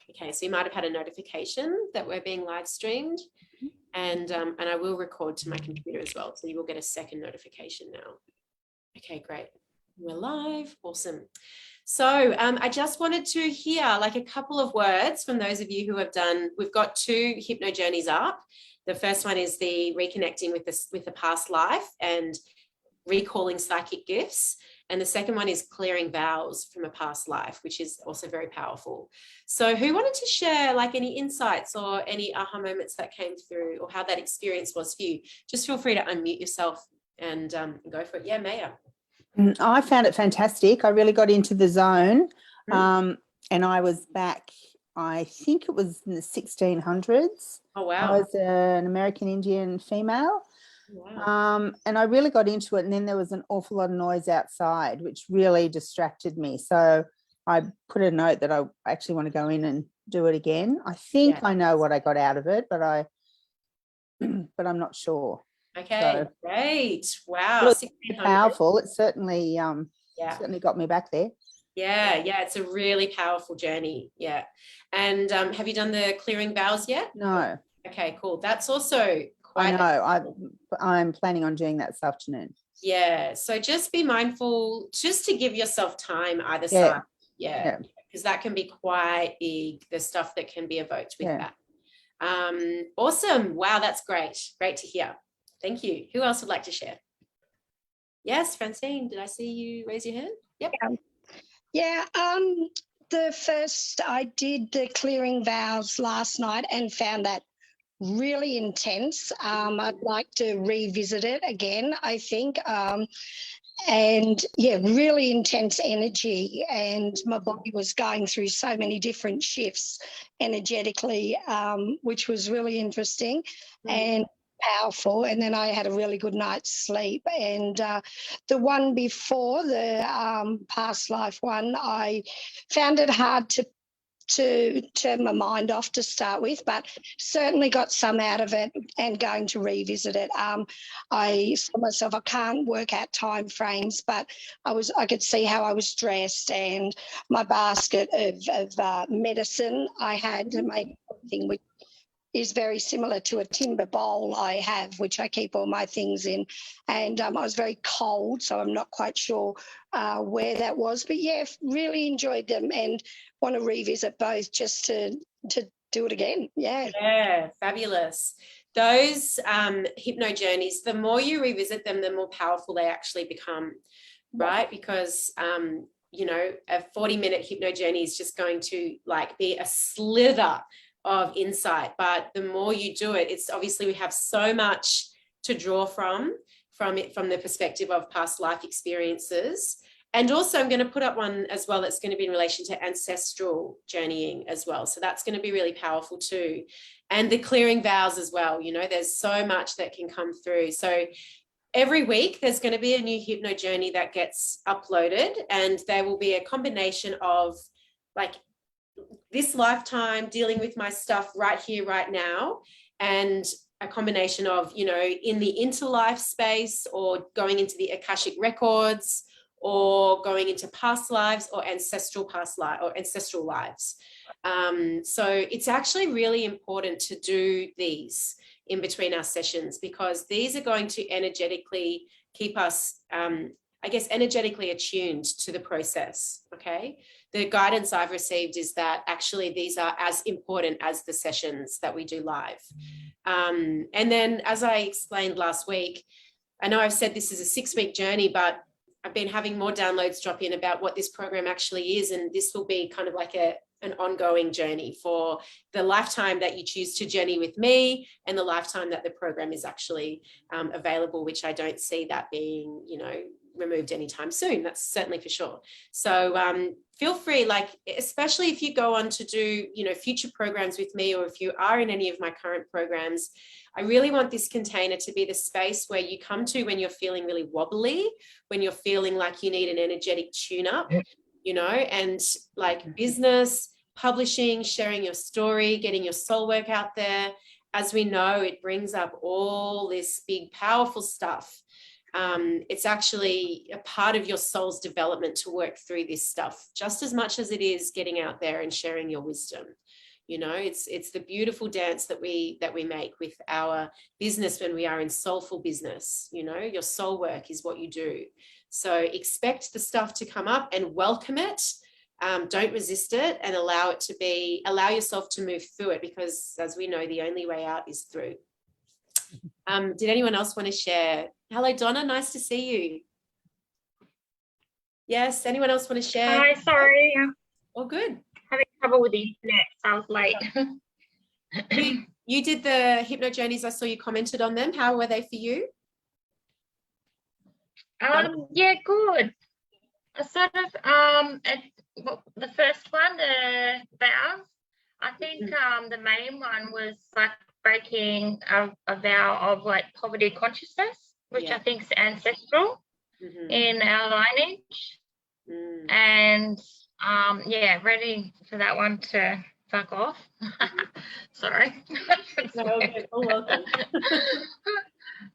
Okay, so you might have had a notification that we're being live streamed, and I will record to my computer as well, so you will get a second notification now. Okay, great. We're live. Awesome. So I just wanted to hear like a couple of words from those of you who have done, we've got 2 hypno journeys up. The first one is the reconnecting with the past life and recalling psychic gifts. And the second one is clearing vows from a past life, which is also very powerful. So who wanted to share like any insights or any aha moments that came through, or how that experience was for you? Just feel free to unmute yourself and go for it. Yeah, Maya. I found it fantastic. I really got into the zone, and I was back, I think it was in the 1600s. Oh, wow. I was an American Indian female. Wow. And I really got into it, and then there was an awful lot of noise outside, which really distracted me. So I put a note that I actually want to go in and do it again. I think I know what I got out of it, but I'm not sure. Okay, so, great. Wow. It's powerful. It certainly certainly got me back there. Yeah, it's a really powerful journey. Yeah. And have you done the clearing vows yet? No. Okay, cool. That's also I know. I'm planning on doing that this afternoon. Yeah. So just be mindful just to give yourself time either side. Yeah. Because that can be quite big, the stuff that can be evoked with that. Awesome. Wow, that's great. Great to hear. Thank you. Who else would like to share? Yes, Francine, did I see you raise your hand? Yep. Yeah. The first, I did the clearing vows last night and found that really intense. I'd like to revisit it again, I think. And yeah, really intense energy, and my body was going through so many different shifts energetically, which was really interesting and powerful. And then I had a really good night's sleep. And the one before, the past life one, I found it hard to turn my mind off to start with, but certainly got some out of it and going to revisit it. I saw myself, I can't work out time frames, but I could see how I was dressed, and my basket of medicine I had to make everything, which is very similar to a timber bowl I have, which I keep all my things in. And I was very cold, so I'm not quite sure where that was. But yeah, really enjoyed them and want to revisit both just to do it again. Yeah, fabulous. Those hypno journeys, the more you revisit them, the more powerful they actually become, right? Because you know, a 40-minute hypno journey is just going to like be a slither of insight, but the more you do it, it's obviously we have so much to draw from the perspective of past life experiences. And also I'm going to put up one as well that's going to be in relation to ancestral journeying as well, so that's going to be really powerful too. And the clearing vows as well, you know, there's so much that can come through. So every week there's going to be a new hypno journey that gets uploaded, and there will be a combination of like this lifetime dealing with my stuff right here, right now, and a combination of, you know, in the interlife space, or going into the Akashic records, or going into past lives, or ancestral past life or ancestral lives. So it's actually really important to do these in between our sessions, because these are going to energetically keep us, I guess, energetically attuned to the process. Okay. The guidance I've received is that actually these are as important as the sessions that we do live. And then, as I explained last week, I know I've said this is a 6-week journey, but I've been having more downloads drop in about what this program actually is. And this will be kind of like an ongoing journey for the lifetime that you choose to journey with me, and the lifetime that the program is actually available, which I don't see that being, you know, removed anytime soon. That's certainly for sure. So feel free, like, especially if you go on to do, you know, future programs with me, or if you are in any of my current programs, I really want this container to be the space where you come to when you're feeling really wobbly, when you're feeling like you need an energetic tune-up, you know, and like business, publishing, sharing your story, getting your soul work out there. As we know, it brings up all this big, powerful stuff. It's actually a part of your soul's development to work through this stuff just as much as it is getting out there and sharing your wisdom. You know, it's the beautiful dance that we make with our business when we are in soulful business. You know, your soul work is what you do. So expect the stuff to come up and welcome it. Don't resist it, and allow yourself to move through it, because as we know, the only way out is through. Did anyone else want to share? Hello, Donna. Nice to see you. Yes. Anyone else want to share? Hi, sorry. All good. Having trouble with the internet, so I was late. You did the Hypno Journeys. I saw you commented on them. How were they for you? Yeah, good. I sort of the first one, the vows. I think the main one was like breaking a vow of like poverty consciousness, which I think is ancestral in our lineage. And yeah, ready for that one to fuck off. Sorry. No, oh, welcome.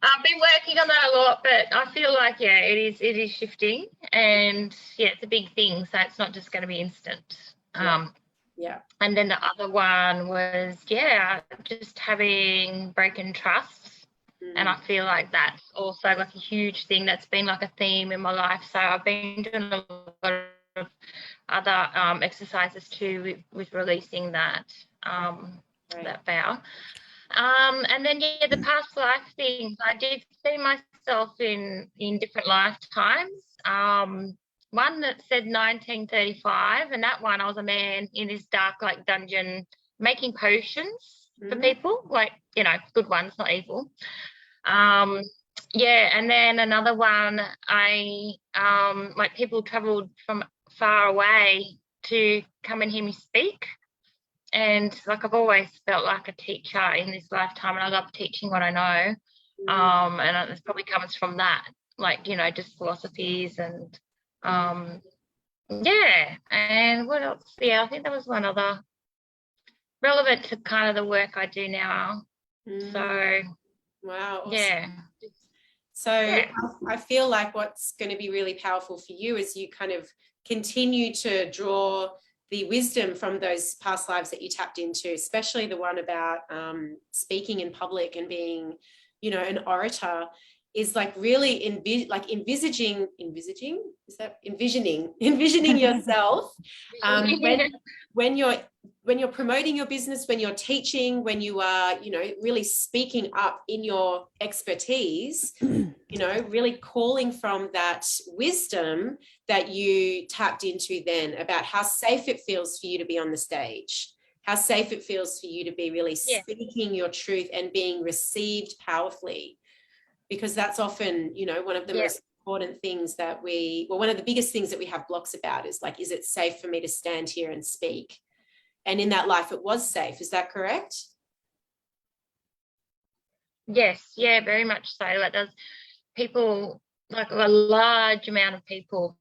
I've been working on that a lot, but I feel like, yeah, it is shifting, and yeah, it's a big thing, so it's not just going to be instant. Yeah. And then the other one was, yeah, just having broken trusts. And I feel like that's also like a huge thing that's been like a theme in my life. So I've been doing a lot of other exercises too with releasing that that vow. And then yeah, the past life thing, I did see myself in different lifetimes. One that said 1935, and that one I was a man in this dark like dungeon making potions for people, like, you know, good ones, not evil. Yeah, and then another one, I like people traveled from far away to come and hear me speak. And like I've always felt like a teacher in this lifetime, and I love teaching what I know. And it probably comes from that, like, you know, just philosophies and yeah. And what else? Yeah, I think there was one other relevant to kind of the work I do now. So wow, awesome. Yeah. So yeah. I feel like what's going to be really powerful for you is you kind of continue to draw the wisdom from those past lives that you tapped into, especially the one about speaking in public and being, you know, an orator, is like really envisioning yourself when you're promoting your business, when you're teaching, when you are, you know, really speaking up in your expertise, you know, really calling from that wisdom that you tapped into then, about how safe it feels for you to be on the stage, how safe it feels for you to be really speaking your truth and being received powerfully. Because that's often, you know, one of the most important things that one of the biggest things that we have blocks about is like, is it safe for me to stand here and speak? And in that life, it was safe. Is that correct? Yes, yeah, very much so. Like there's people, like a large amount of people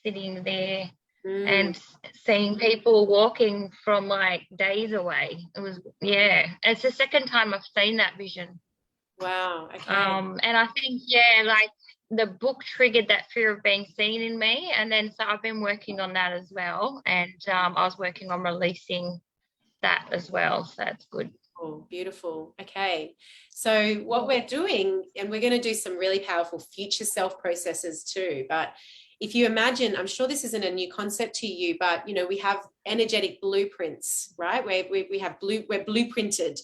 sitting there and seeing people walking from like days away. It was, yeah, it's the second time I've seen that vision. Wow. Okay. And I think, yeah, like the book triggered that fear of being seen in me, and then so I've been working on that as well, and I was working on releasing that as well, so that's good. Oh, beautiful. Okay, so what we're doing, and we're going to do some really powerful future self processes too, but if you imagine, I'm sure this isn't a new concept to you, but you know, we have energetic blueprints, right? We're blueprinted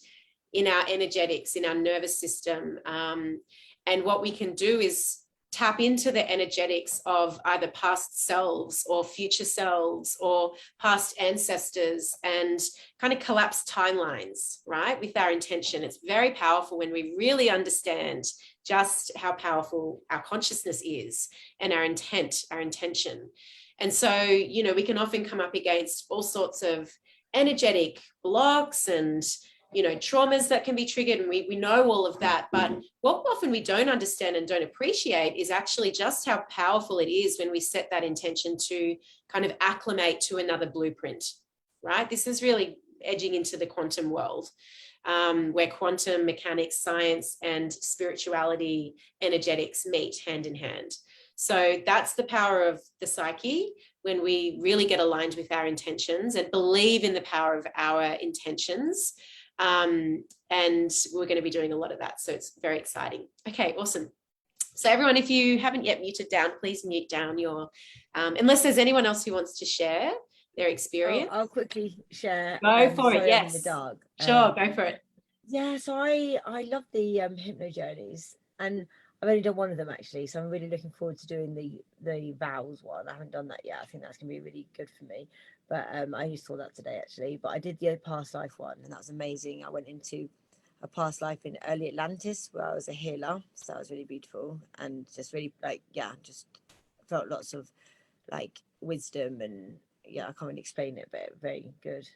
in our energetics, in our nervous system. And what we can do is tap into the energetics of either past selves or future selves or past ancestors and kind of collapse timelines, right? With our intention. It's very powerful when we really understand just how powerful our consciousness is and our intent, our intention. And so, you know, we can often come up against all sorts of energetic blocks and, you know, traumas that can be triggered, and we know all of that. But what often we don't understand and don't appreciate is actually just how powerful it is when we set that intention to kind of acclimate to another blueprint, right? This is really edging into the quantum world, where quantum mechanics, science, and spirituality, energetics meet hand in hand. So that's the power of the psyche, when we really get aligned with our intentions and believe in the power of our intentions. And we're going to be doing a lot of that. So it's very exciting. Okay, awesome. So everyone, if you haven't yet muted down, please mute down your, unless there's anyone else who wants to share their experience. I'll quickly share. Go for it, Sorry, I'm yes. in the dark. Sure, go for it. Yeah, so I love the hypno journeys, and I've only done one of them actually, so I'm really looking forward to doing the vows one. I haven't done that yet. I think that's gonna be really good for me. But I just saw that today actually. But I did the past life one, and that was amazing. I went into a past life in early Atlantis where I was a healer, so that was really beautiful, and just really just felt lots of like wisdom, and I can't really explain it, but very good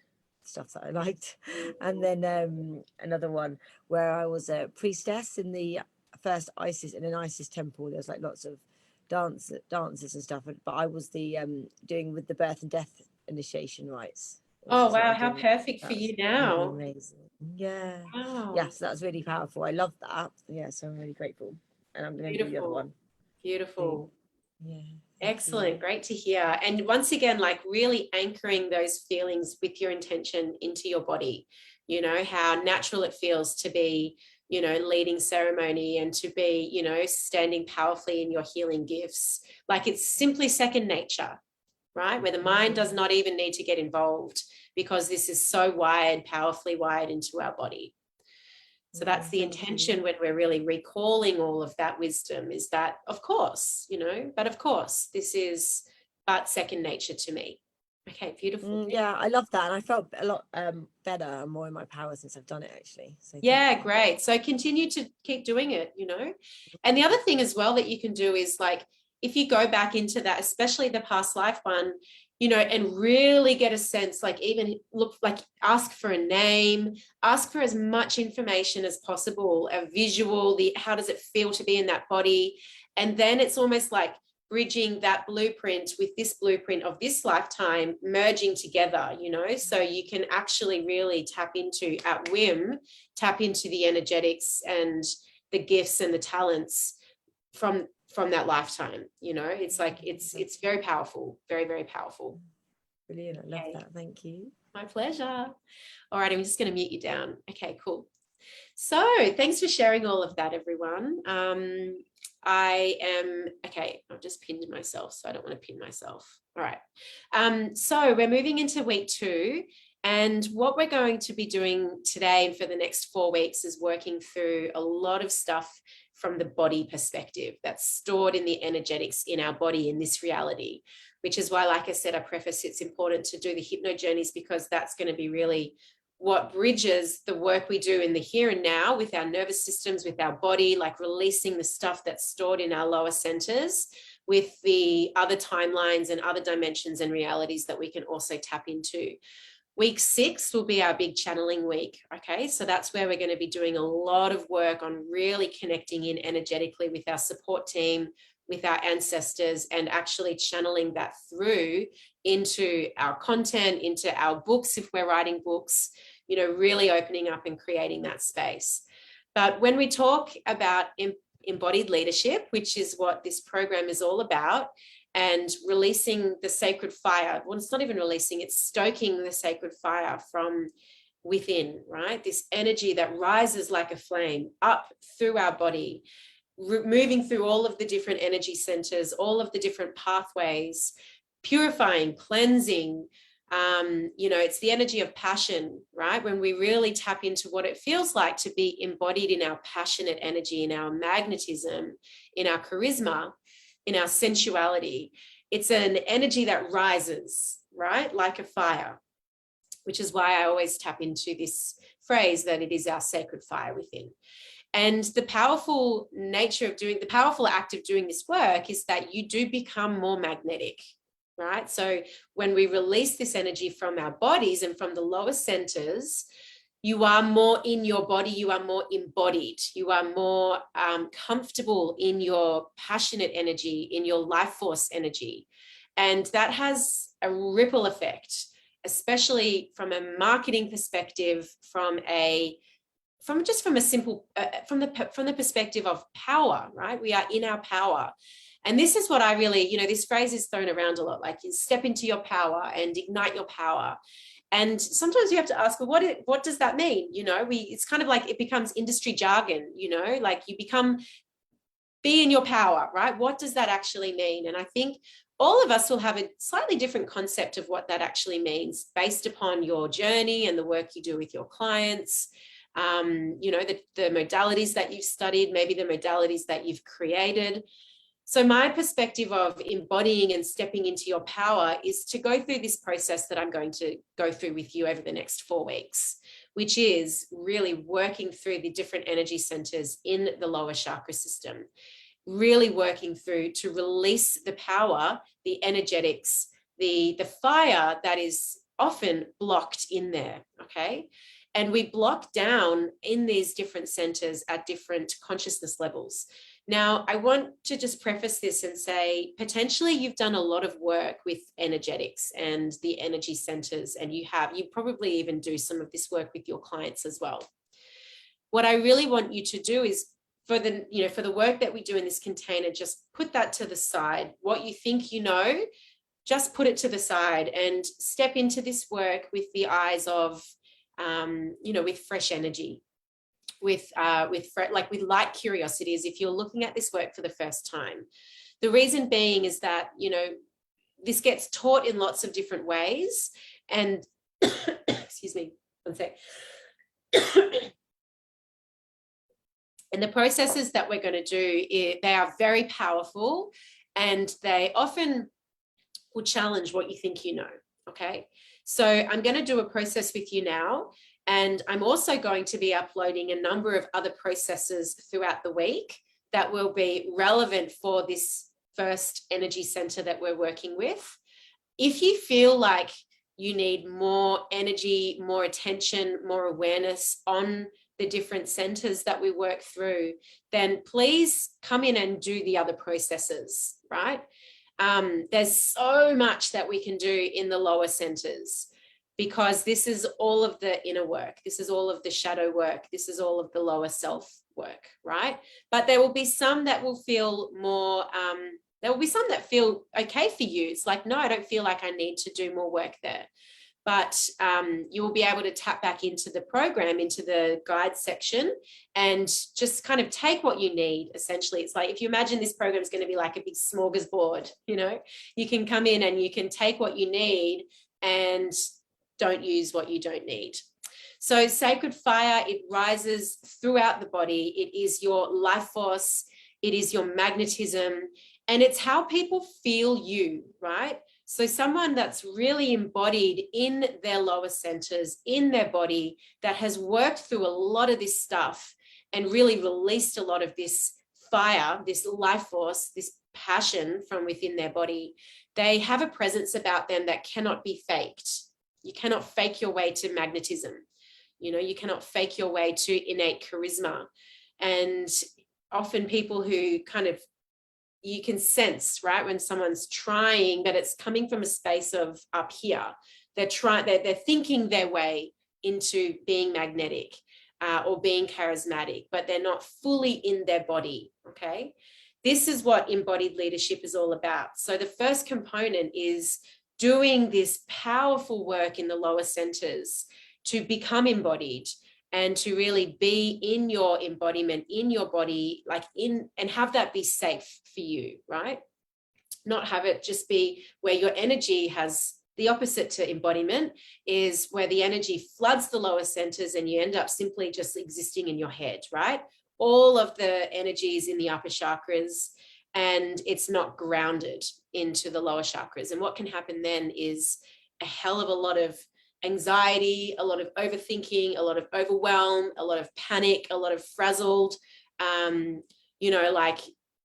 stuff that I liked. And then another one where I was a priestess in the first Isis, in an Isis temple. There's like lots of dances and stuff, but I was the doing with the birth and death initiation rites. Oh wow, how perfect for you now. Really amazing. Yeah. Wow. Yeah, so that's really powerful. I love that. Yeah, so I'm really grateful. And I'm going to do the other one. Beautiful. Yeah. Excellent. Great to hear. And once again, like really anchoring those feelings with your intention into your body, you know, how natural it feels to be, you know, leading ceremony and to be, you know, standing powerfully in your healing gifts. Like it's simply second nature, right? Where the mind does not even need to get involved, because this is so wired, powerfully wired into our body. So that's the intention when we're really recalling all of that wisdom, is that, of course, you know, but of course, this is but second nature to me. Okay, beautiful. Yeah, I love that. And I felt a lot better and more in my power since I've done it, actually. So yeah, great. So continue to keep doing it, you know. And the other thing as well that you can do is, like, if you go back into that, especially the past life one, you know, and really get a sense, like even look, like ask for a name, ask for as much information as possible, a visual, how does it feel to be in that body? And then it's almost like bridging that blueprint with this blueprint of this lifetime, merging together, you know, so you can actually really tap into, at whim, tap into the energetics and the gifts and the talents from that lifetime. You know, it's like it's very powerful, very, very powerful. Brilliant. I love that. Thank you. My pleasure. All right, I'm just going to mute you down. Okay, cool. So thanks for sharing all of that, everyone. I've just pinned myself, so I don't want to pin myself. All right. So we're moving into week 2. And what we're going to be doing today for the next 4 weeks is working through a lot of stuff from the body perspective that's stored in the energetics in our body in this reality, which is why, like I said, I preface it's important to do the hypno journeys, because that's going to be really what bridges the work we do in the here and now with our nervous systems, with our body, like releasing the stuff that's stored in our lower centers with the other timelines and other dimensions and realities that we can also tap into. Week 6 will be our big channeling week. Okay, so that's where we're going to be doing a lot of work on really connecting in energetically with our support team, with our ancestors, and actually channeling that through into our content, into our books, if we're writing books, you know, really opening up and creating that space. But when we talk about embodied leadership, which is what this program is all about, and releasing the sacred fire, well, it's not even releasing, it's stoking the sacred fire from within, right? This energy that rises like a flame up through our body, moving through all of the different energy centers, all of the different pathways, purifying, cleansing. You know, it's the energy of passion, right? When we really tap into what it feels like to be embodied in our passionate energy, in our magnetism, in our charisma, in our sensuality. It's an energy that rises, right? Like a fire, which is why I always tap into this phrase that it is our sacred fire within. And the powerful nature of the powerful act of doing this work is that you do become more magnetic, right? So when we release this energy from our bodies and from the lower centers, you are more in your body, you are more embodied, you are more comfortable in your passionate energy, in your life force energy. And that has a ripple effect especially from a marketing perspective, from a simple from the perspective of power, right? We are in our power. And this is what I really, this phrase is thrown around a lot, like you step into your power and ignite your power. And sometimes you have to ask, well, what does that mean? It's kind of like it becomes industry jargon, like you be in your power, right? What does that actually mean? And I think all of us will have a slightly different concept of what that actually means based upon your journey and the work you do with your clients. The modalities that you've studied, maybe the modalities that you've created. So my perspective of embodying and stepping into your power is to go through this process that I'm going to go through with you over the next 4 weeks, which is really working through the different energy centers in the lower chakra system, really working through to release the power, the energetics, the fire that is often blocked in there, okay? And we block down in these different centers at different consciousness levels. Now, I want to just preface this and say, potentially you've done a lot of work with energetics and the energy centers, and you probably even do some of this work with your clients as well. What I really want you to do is for the work that we do in this container, just put that to the side. What you think just put it to the side and step into this work with the eyes of with fresh energy, with light curiosity, as if you're looking at this work for the first time. The reason being is that, this gets taught in lots of different ways. And excuse me, one sec. And the processes that we're going to do, they are very powerful, and they often will challenge what you think you know, okay? So I'm going to do a process with you now, and I'm also going to be uploading a number of other processes throughout the week that will be relevant for this first energy center that we're working with. If you feel like you need more energy, more attention, more awareness on the different centers that we work through, then please come in and do the other processes, right? There's so much that we can do in the lower centers, because this is all of the inner work. This is all of the shadow work. This is all of the lower self work, right? But there will be some that will feel more, there will be some that feel okay for you. It's like, no, I don't feel like I need to do more work there. But you will be able to tap back into the program, into the guide section, and just kind of take what you need, essentially. It's like, if you imagine this program is going to be like a big smorgasbord, you can come in and you can take what you need and don't use what you don't need. So sacred fire, it rises throughout the body. It is your life force. It is your magnetism, and it's how people feel you, right? So someone that's really embodied in their lower centers, in their body, that has worked through a lot of this stuff and really released a lot of this fire, this life force, this passion from within their body, they have a presence about them that cannot be faked. You cannot fake your way to magnetism. You cannot fake your way to innate charisma. And often people who you can sense, right, when someone's trying, but it's coming from a space of up here. They're thinking their way into being magnetic or being charismatic, but they're not fully in their body, okay? This is what embodied leadership is all about. So the first component is doing this powerful work in the lower centers to become embodied and to really be in your embodiment, in your body, and have that be safe for you, right? Not have it just be where your energy has the opposite to embodiment, is where the energy floods the lower centers and you end up simply just existing in your head, right? All of the energies in the upper chakras, and it's not grounded into the lower chakras. And what can happen then is a hell of a lot of anxiety, a lot of overthinking, a lot of overwhelm, a lot of panic, a lot of frazzled. Like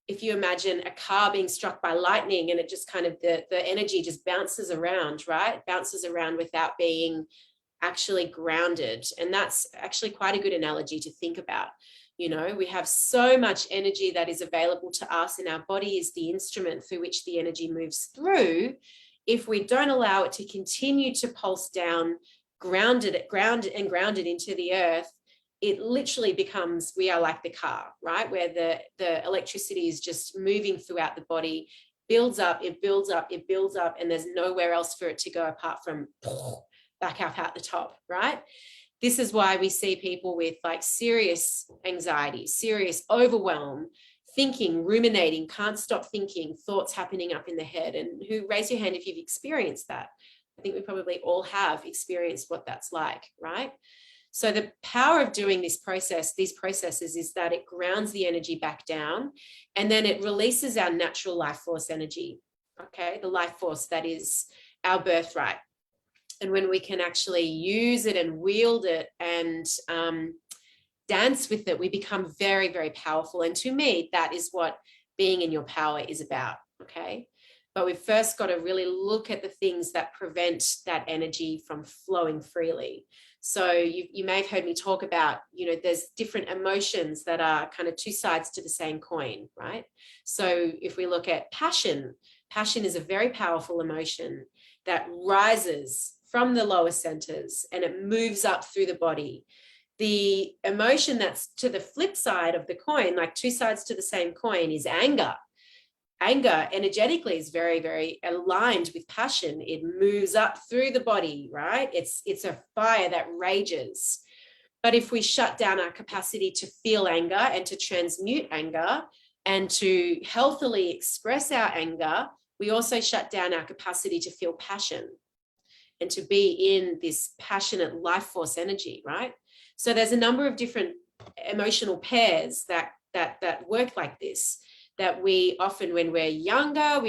if you imagine a car being struck by lightning and it just kind of, the energy just bounces around, right? Bounces around without being actually grounded. And that's actually quite a good analogy to think about. We have so much energy that is available to us, and our body is the instrument through which the energy moves through. if we don't allow it to continue to pulse down, grounded into the earth, it literally becomes, we are like the car, right? Where the electricity is just moving throughout the body, builds up, it builds up, it builds up, and there's nowhere else for it to go apart from back up out the top, right? This is why we see people with like serious anxiety, serious overwhelm, thinking, ruminating, can't stop thinking, thoughts happening up in the head. And who, raise your hand if you've experienced that. I think we probably all have experienced what that's like, right? So the power of doing this process, these processes, is that it grounds the energy back down, and then it releases our natural life force energy, okay? The life force that is our birthright. And when we can actually use it and wield it and dance with it, we become very, very powerful. And to me, that is what being in your power is about, okay? But we've first got to really look at the things that prevent that energy from flowing freely. So you may have heard me talk about, you know, there's different emotions that are kind of two sides to the same coin, right? So if we look at passion, passion is a very powerful emotion that rises from the lower centers and it moves up through the body. The emotion that's to the flip side of the coin, like two sides to the same coin, is anger. Anger energetically is very, very aligned with passion. It moves up through the body, right? It's a fire that rages. But if we shut down our capacity to feel anger and to transmute anger and to healthily express our anger, we also shut down our capacity to feel passion and to be in this passionate life force energy, right? So there's a number of different emotional pairs that work like this, that we often, when we're younger,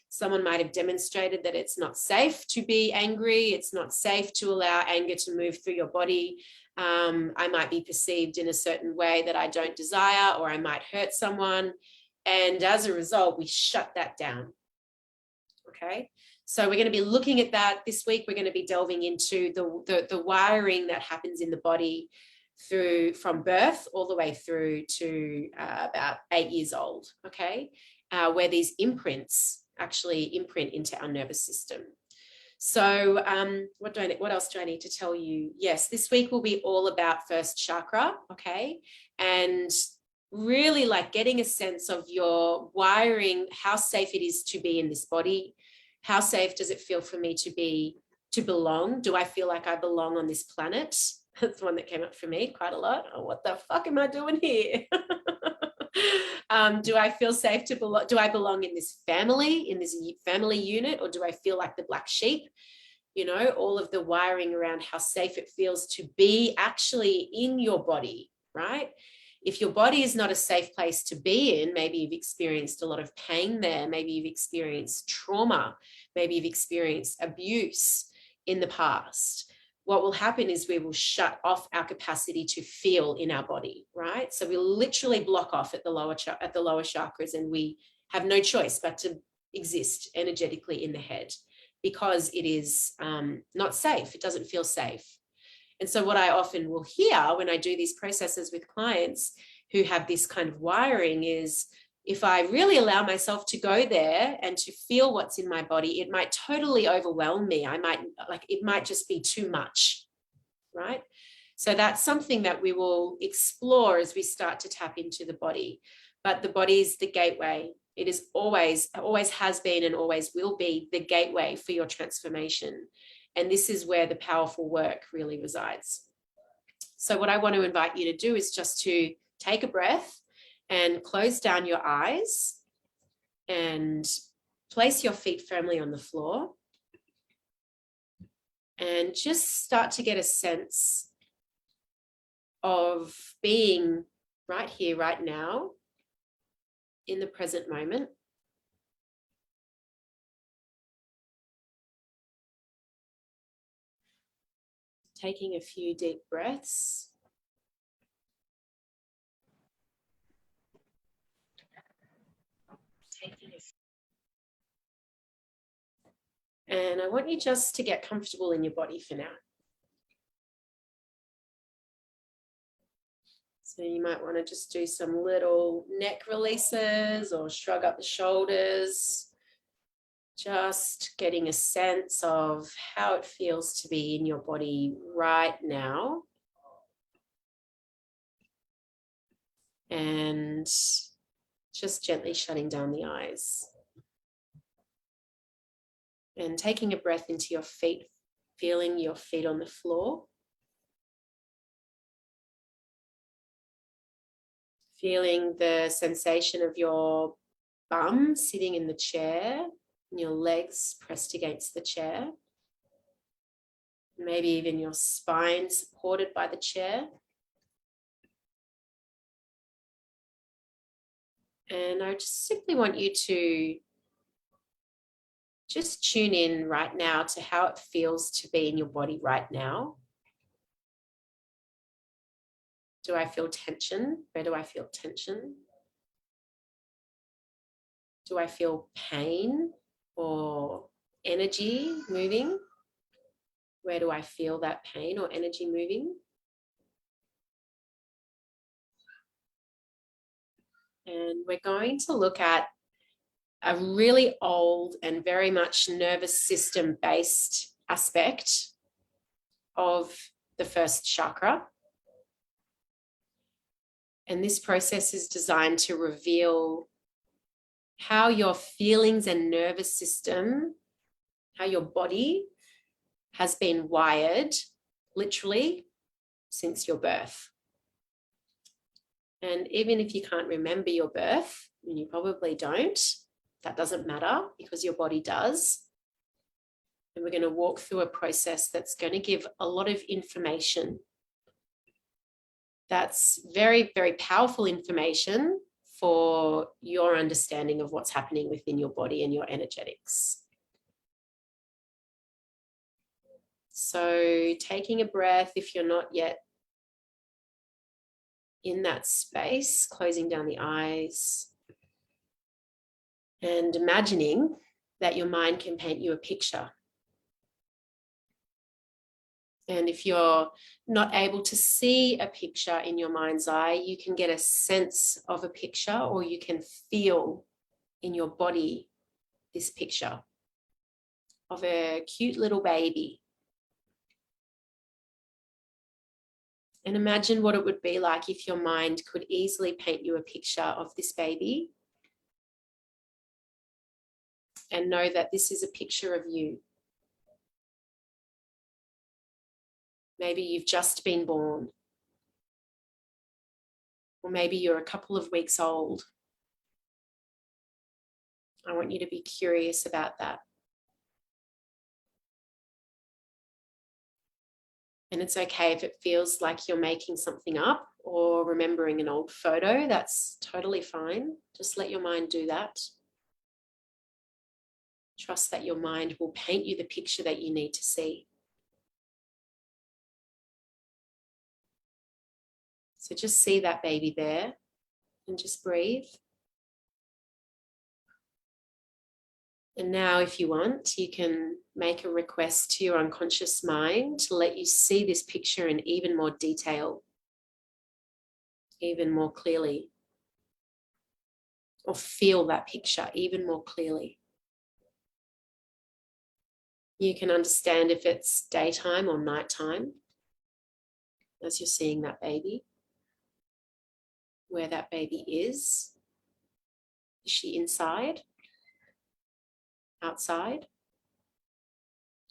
someone might have demonstrated that it's not safe to be angry. It's not safe to allow anger to move through your body. I might be perceived in a certain way that I don't desire, or I might hurt someone. And as a result, we shut that down. Okay. So we're going to be looking at that this week. We're going to be delving into the wiring that happens in the body from birth all the way through to about 8 years old, okay, where these imprints actually imprint into our nervous system. So what else do I need to tell you? Yes, this week will be all about first chakra, okay, and really like getting a sense of your wiring, how safe it is to be in this body. How safe does it feel for me to belong? Do I feel like I belong on this planet? That's one that came up for me quite a lot. Oh, what the fuck am I doing here? Do I feel safe to belong? Do I belong in this family unit, or do I feel like the black sheep? You know, all of the wiring around how safe it feels to be actually in your body, right? If your body is not a safe place to be in, maybe you've experienced a lot of pain there, maybe you've experienced trauma, maybe you've experienced abuse in the past. What will happen is we will shut off our capacity to feel in our body, right? So we literally block off at the lower chakras, and we have no choice but to exist energetically in the head because it is not safe. It doesn't feel safe. And so what I often will hear when I do these processes with clients who have this kind of wiring is, if I really allow myself to go there and to feel what's in my body, it might totally overwhelm me. It might just be too much, right? So that's something that we will explore as we start to tap into the body. But the body is the gateway. It is always has been and always will be the gateway for your transformation. And this is where the powerful work really resides. So what I want to invite you to do is just to take a breath and close down your eyes and place your feet firmly on the floor, and just start to get a sense of being right here, right now, in the present moment. Taking a few deep breaths. And I want you just to get comfortable in your body for now. So you might want to just do some little neck releases or shrug up the shoulders. Just getting a sense of how it feels to be in your body right now. And just gently shutting down the eyes. And taking a breath into your feet, feeling your feet on the floor. Feeling the sensation of your bum sitting in the chair and your legs pressed against the chair. Maybe even your spine supported by the chair. And I just simply want you to just tune in right now to how it feels to be in your body right now. Do I feel tension? Where do I feel tension? Do I feel pain or energy moving? Where do I feel that pain or energy moving? And we're going to look at a really old and very much nervous system based aspect of the first chakra. And this process is designed to reveal how your feelings and nervous system, how your body has been wired literally since your birth. And even if you can't remember your birth, and you probably don't, that doesn't matter because your body does. And we're going to walk through a process that's going to give a lot of information. That's very, very powerful information for your understanding of what's happening within your body and your energetics. So taking a breath, if you're not yet in that space, closing down the eyes and imagining that your mind can paint you a picture. And if you're not able to see a picture in your mind's eye, you can get a sense of a picture, or you can feel in your body this picture of a cute little baby. And imagine what it would be like if your mind could easily paint you a picture of this baby. And know that this is a picture of you. Maybe you've just been born. Or maybe you're a couple of weeks old. I want you to be curious about that. And it's okay if it feels like you're making something up or remembering an old photo. That's totally fine. Just let your mind do that. Trust that your mind will paint you the picture that you need to see. So just see that baby there and just breathe. And now, if you want, you can make a request to your unconscious mind to let you see this picture in even more detail, even more clearly, or feel that picture even more clearly. You can understand if it's daytime or nighttime as you're seeing that baby, where that baby is. Is she inside? Outside?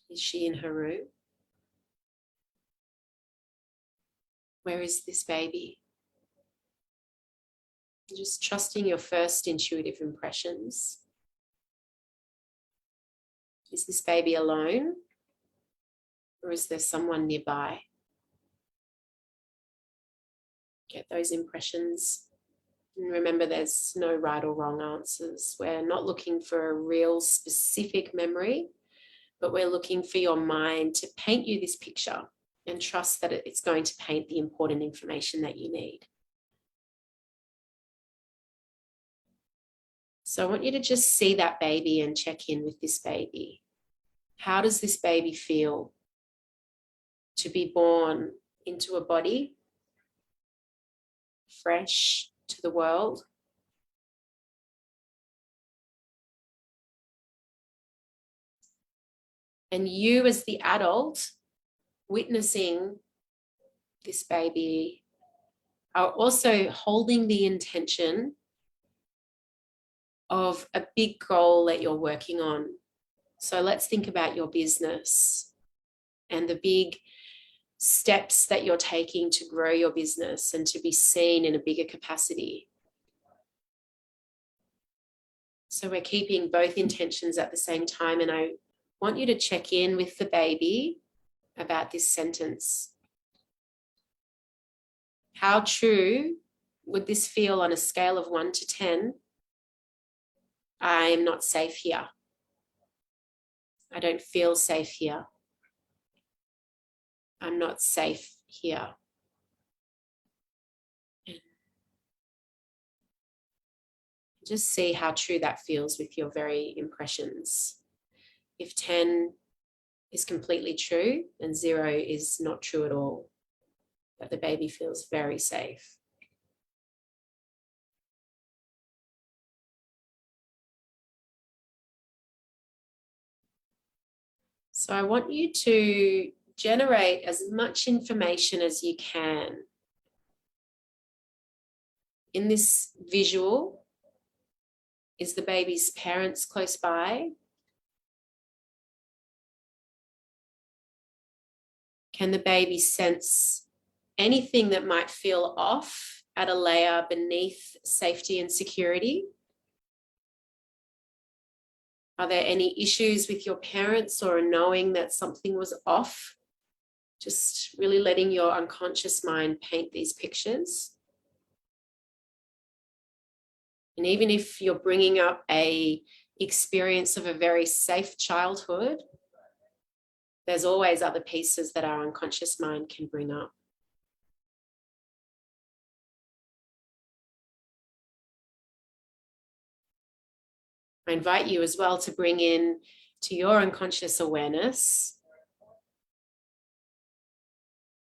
Is she in her room? Where is this baby? Just trusting your first intuitive impressions. Is this baby alone? Or is there someone nearby? Get those impressions. And remember, there's no right or wrong answers. We're not looking for a real specific memory, but we're looking for your mind to paint you this picture and trust that it's going to paint the important information that you need. So I want you to just see that baby and check in with this baby. How does this baby feel to be born into a body, fresh to the world? And you as the adult witnessing this baby are also holding the intention of a big goal that you're working on. So let's think about your business and the big steps that you're taking to grow your business and to be seen in a bigger capacity. So we're keeping both intentions at the same time, and I want you to check in with the baby about this sentence. How true would this feel on a scale of 1 to 10? I am not safe here. I don't feel safe here. I'm not safe here. And just see how true that feels with your very impressions. If 10 is completely true and 0 is not true at all, that the baby feels very safe. So I want you to generate as much information as you can. In this visual, is the baby's parents close by? Can the baby sense anything that might feel off at a layer beneath safety and security? Are there any issues with your parents or knowing that something was off? Just really letting your unconscious mind paint these pictures. And even if you're bringing up an experience of a very safe childhood, there's always other pieces that our unconscious mind can bring up. I invite you as well to bring in to your unconscious awareness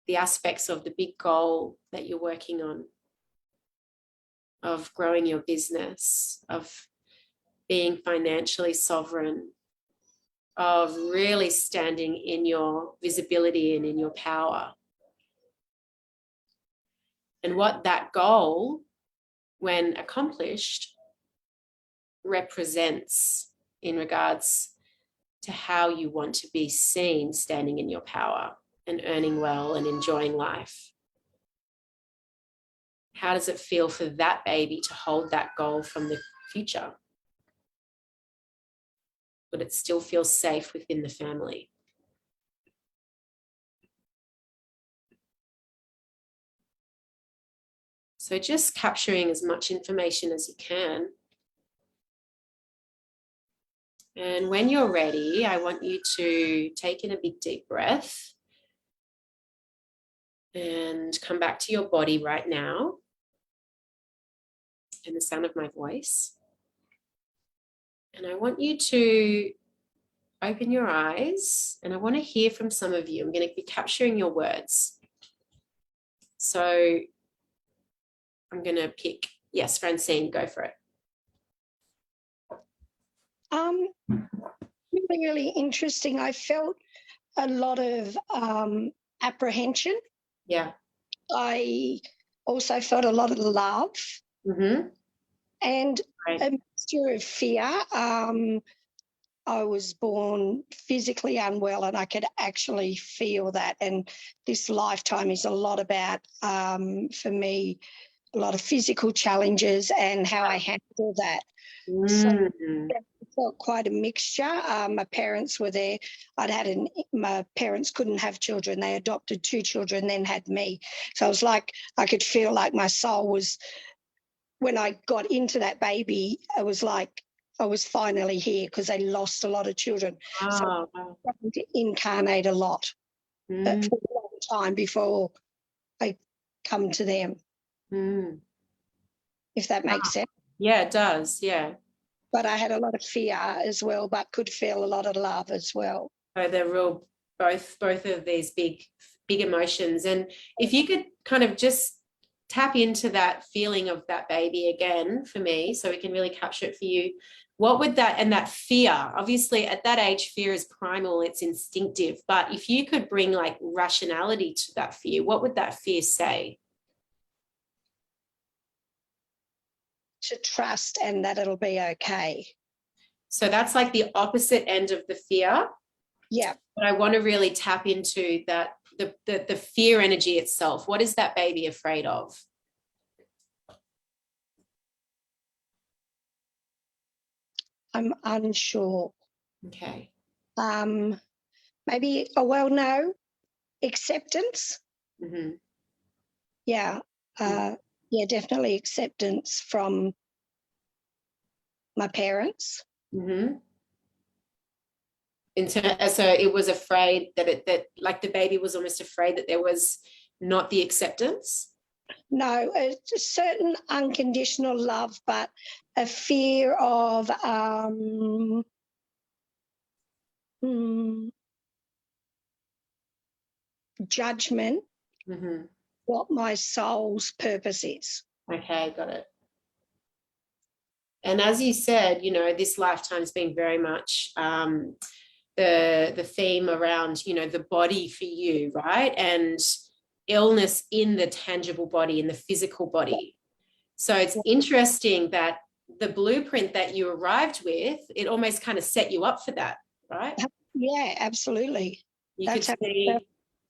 the aspects of the big goal that you're working on, of growing your business, of being financially sovereign, of really standing in your visibility and in your power. And what that goal, when accomplished, represents in regards to how you want to be seen standing in your power and earning well and enjoying life. How does it feel for that baby to hold that goal from the future? Would it still feel safe within the family? So just capturing as much information as you can. And when you're ready, I want you to take in a big deep breath and come back to your body right now and the sound of my voice. And I want you to open your eyes and I want to hear from some of you. I'm going to be capturing your words. So I'm going to pick, yes, Francine, go for it. Really interesting. I felt a lot of apprehension. Yeah. I also felt a lot of love and Right. a mixture of fear. I was born physically unwell and I could actually feel that. And this lifetime is a lot about, for me, a lot of physical challenges and how I handle that. So I felt quite a mixture. My parents were there. My parents couldn't have children. They adopted 2 children, then had me. So it was like I could feel like my soul was, when I got into that baby, it was like I was finally here because they lost a lot of children. So I was trying to incarnate a lot for a long time before I come to them. If that makes sense. Yeah, it does. Yeah. But I had a lot of fear as well, but could feel a lot of love as well. So they're real, both of these big emotions. And if you could kind of just tap into that feeling of that baby again for me, so we can really capture it for you. what would that, and that fear, obviously at that age, fear is primal, it's instinctive. But if you could bring like rationality to that fear, what would that fear say? To trust and that it'll be okay. So that's like the opposite end of the fear. Yeah. But I want to really tap into that, the fear energy itself. What is that baby afraid of? I'm unsure. Okay. Maybe, no, acceptance. Mm-hmm. Yeah. Yeah, definitely acceptance from my parents. Mm-hmm. So it was afraid that like the baby was almost afraid that there was not the acceptance. No, a certain unconditional love, but a fear of judgment, Mm-hmm. what my soul's purpose is. Okay, got it. And as you said, you know, this lifetime's been very much the theme around, you know, the body for you, right? And illness in the tangible body, in the physical body. So it's interesting that the blueprint that you arrived with, it almost kind of set you up for that, right? Yeah, absolutely. You could see.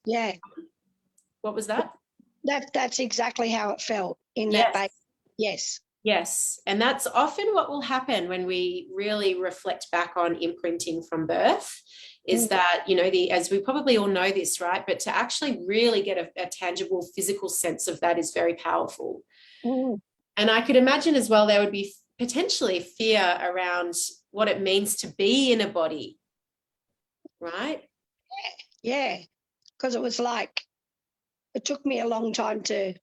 Yeah. What was that? That's exactly how it felt in that baby. Yes. Yes. And that's often what will happen when we really reflect back on imprinting from birth, is that, you know, as we probably all know this, right? But to actually really get a tangible physical sense of that is very powerful. And I could imagine as well, there would be potentially fear around what it means to be in a body, right? Yeah. Because it was like, it took me a long time to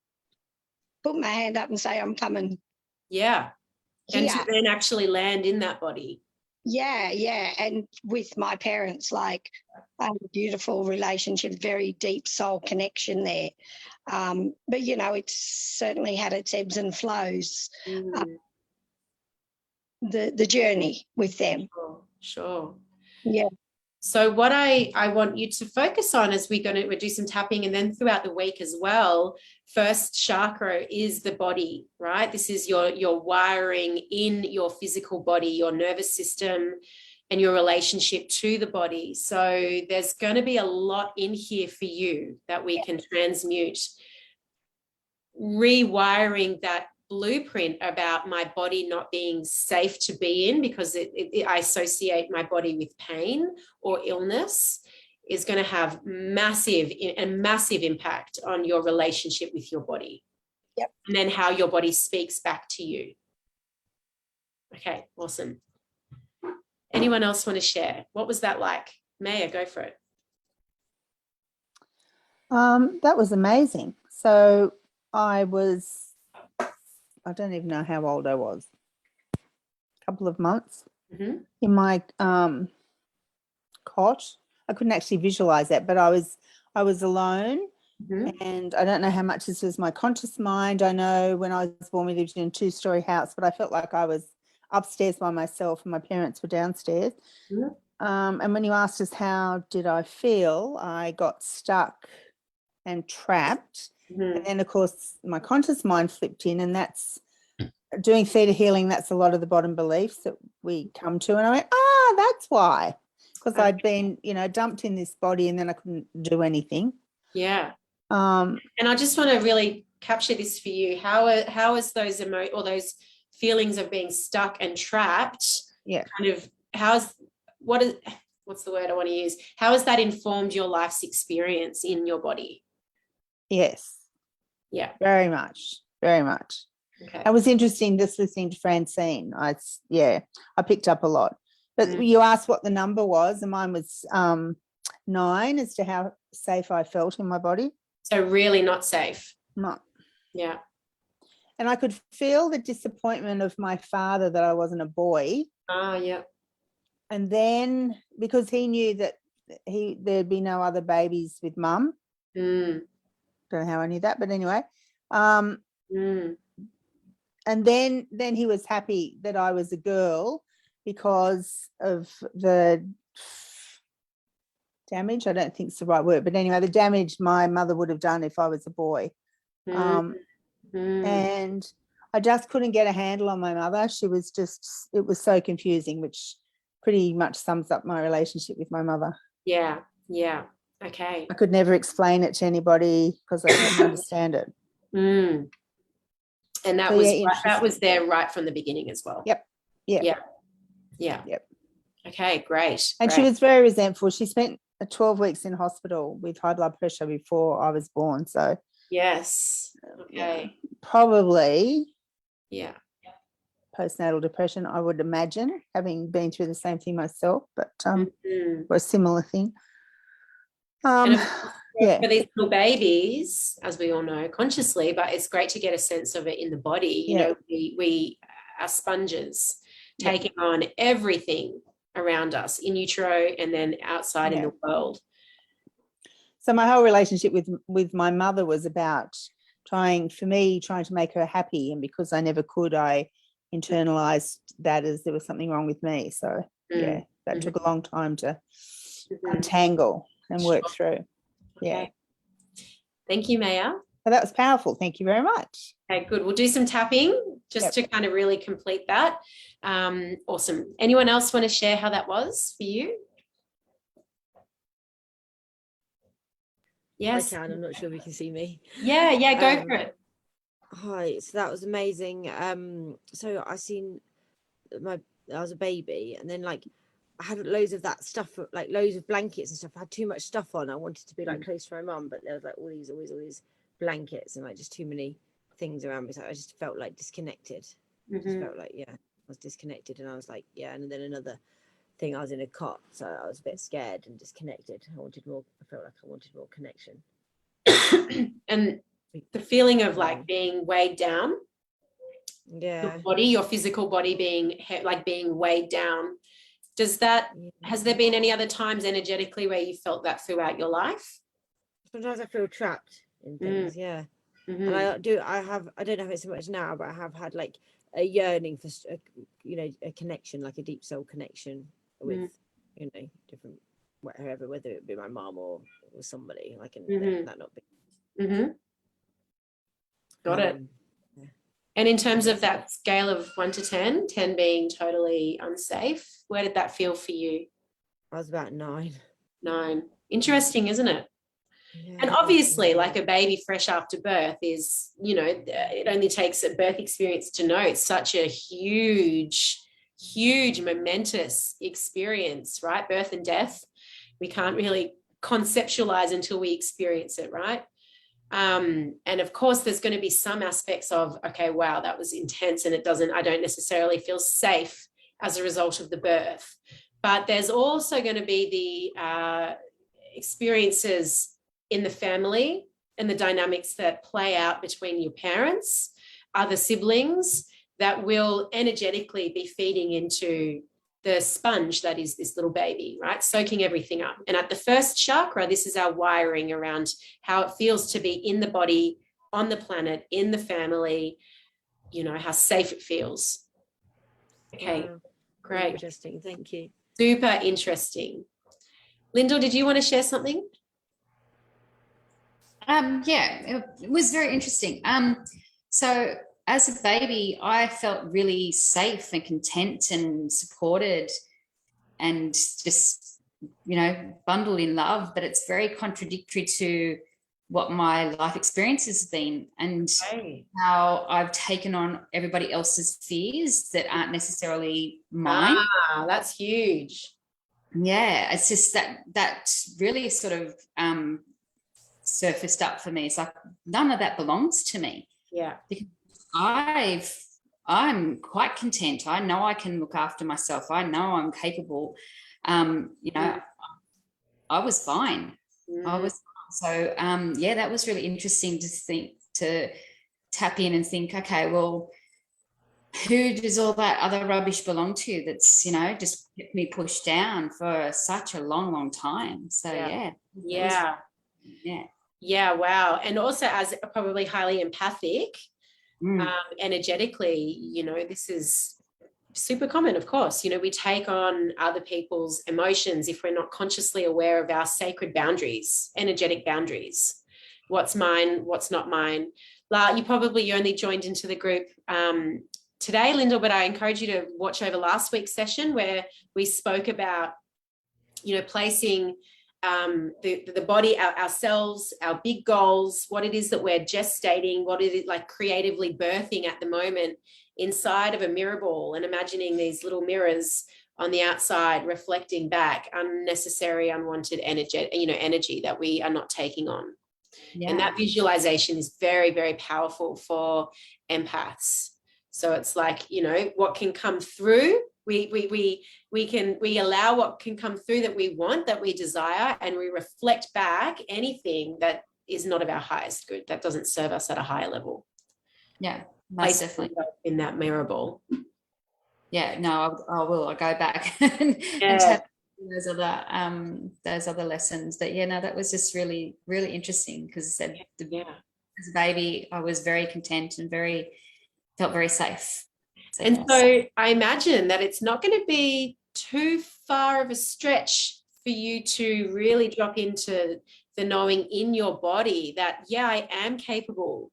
put my hand up and say, I'm coming. Yeah. And Yeah. to then actually land in that body. Yeah, yeah. And with my parents, like, I have a beautiful relationship, very deep soul connection there. But, you know, it's certainly had its ebbs and flows, the journey with them. Sure. Yeah. So what I want you to focus on as we're do some tapping, and then throughout the week as well, first chakra is the body, right? This is your wiring in your physical body, your nervous system, and your relationship to the body. So there's going to be a lot in here for you that we can transmute, rewiring that blueprint about my body not being safe to be in because I associate my body with pain or illness, is going to have massive impact on your relationship with your body. Yep. And then how your body speaks back to you. Okay, awesome. Anyone else want to share? What was that like? Maya, go for it. That was amazing. So I don't even know how old I was. A couple of months in my cot. I couldn't actually visualize that, but I was alone, and I don't know how much this was my conscious mind. I know when I was born, we lived in a 2-story house, but I felt like I was upstairs by myself and my parents were downstairs. And when you asked us how did I feel, I got stuck and trapped. And then, of course, my conscious mind flipped in, and that's doing theta healing. That's a lot of the bottom beliefs that we come to. And I went, that's why, because I'd been, you know, dumped in this body and then I couldn't do anything. Yeah. And I just want to really capture this for you. How is those those feelings of being stuck and trapped? Yeah. Kind of what's the word I want to use? How has that informed your life's experience in your body? Yes. Yeah. Very much. Very much. Okay. It was interesting just listening to Francine. I picked up a lot. But you asked what the number was, and mine was 9 as to how safe I felt in my body. So really not safe. No. Yeah. And I could feel the disappointment of my father that I wasn't a boy. Yeah. And then because he knew that there'd be no other babies with mum. Don't know how I knew that, but anyway. And then he was happy that I was a girl because of the damage. I don't think it's the right word, but anyway, the damage my mother would have done if I was a boy. And I just couldn't get a handle on my mother. She was just, it was so confusing, which pretty much sums up my relationship with my mother. Yeah. Okay. I could never explain it to anybody because I didn't understand it. And that So, was yeah, that was there right from the beginning as well. Yep. Yeah. Okay, great. And she was very resentful. She spent 12 weeks in hospital with high blood pressure before I was born. So yes. Okay. Probably Yeah. postnatal depression, I would imagine, having been through the same thing myself, but Mhm. or a similar thing. And of Yeah. for these little babies, as we all know, consciously, but it's great to get a sense of it in the body. You know, we are sponges taking on everything around us in utero and then outside in the world. So my whole relationship with my mother was about trying to make her happy, and because I never could, I internalized that as there was something wrong with me. So that took a long time to untangle and work through. Okay. Thank you, Maya. So that was powerful. Thank you very much. Okay, good. We'll do some tapping just to kind of really complete that. Awesome. Anyone else want to share how that was for you? Yes. I can. I'm not sure if you can see me. Yeah, go for it. Hi. So that was amazing. So I was a baby, and then like I had loads of that stuff, like loads of blankets and stuff. I had too much stuff on. I wanted to be like close to my mum, but there was like all these blankets and like just too many things around me. So I just felt like disconnected. I just felt like I was disconnected, and I was like and then another thing, I was in a cot, so I was a bit scared and disconnected. I felt like I wanted more connection. And the feeling of like being weighed down, your body, your physical body being weighed down. Has there been any other times energetically where you felt that throughout your life? Sometimes I feel trapped in things. And I don't know if it's so much now, but I have had like a yearning for a connection, like a deep soul connection with different whether it be my mom or somebody, like, and that not be got it. And in terms of that scale of 1 to 10, 10 being totally unsafe, where did that feel for you? I was about 9. Interesting, isn't it? And obviously, like a baby fresh after birth is, it only takes a birth experience to know it's such a huge momentous experience, right? Birth and death, we can't really conceptualize until we experience it, right? And of course there's going to be some aspects of, okay, wow, that was intense, and I don't necessarily feel safe as a result of the birth. But there's also going to be the experiences in the family and the dynamics that play out between your parents, other siblings, that will energetically be feeding into the sponge that is this little baby, right? Soaking everything up. And at the first chakra, this is our wiring around how it feels to be in the body, on the planet, in the family, how safe it feels. Okay, great. Interesting, thank you. Super interesting. Lyndall, did you want to share something? It was very interesting. So as a baby, I felt really safe and content and supported and just, bundled in love, but it's very contradictory to what my life experience has been and how I've taken on everybody else's fears that aren't necessarily mine. That's huge. Yeah, it's just that really sort of surfaced up for me. It's like none of that belongs to me. Yeah. Because I'm quite content. I know I can look after myself. I know I'm capable. I was fine. I was so that was really interesting to tap in and think, okay, well, who does all that other rubbish belong to that's, just kept me pushed down for such a long time. So wow. And also as probably highly empathic, energetically, this is super common, of course. You know, we take on other people's emotions if we're not consciously aware of our sacred boundaries, energetic boundaries. What's mine, what's not mine. You only joined into the group today, Linda, but I encourage you to watch over last week's session where we spoke about, you know, placing the body, ourselves, our big goals, what it is that we're gestating, what it is like creatively birthing at the moment inside of a mirror ball, and imagining these little mirrors on the outside reflecting back unnecessary, unwanted energy that we are not taking on. Yeah. And that visualization is very, very powerful for empaths. So it's like, you know, what can come through, we allow what can come through that we want, that we desire, and we reflect back anything that is not of our highest good, that doesn't serve us at a higher level. Yeah, most definitely. In that mirror ball. Yeah, no, I will. I'll go back and tap those other lessons. But yeah, no, that was just really, really interesting because as a baby, I was very content and felt very safe. So I imagine that it's not going to be too far of a stretch for you to really drop into the knowing in your body that, yeah, I am capable.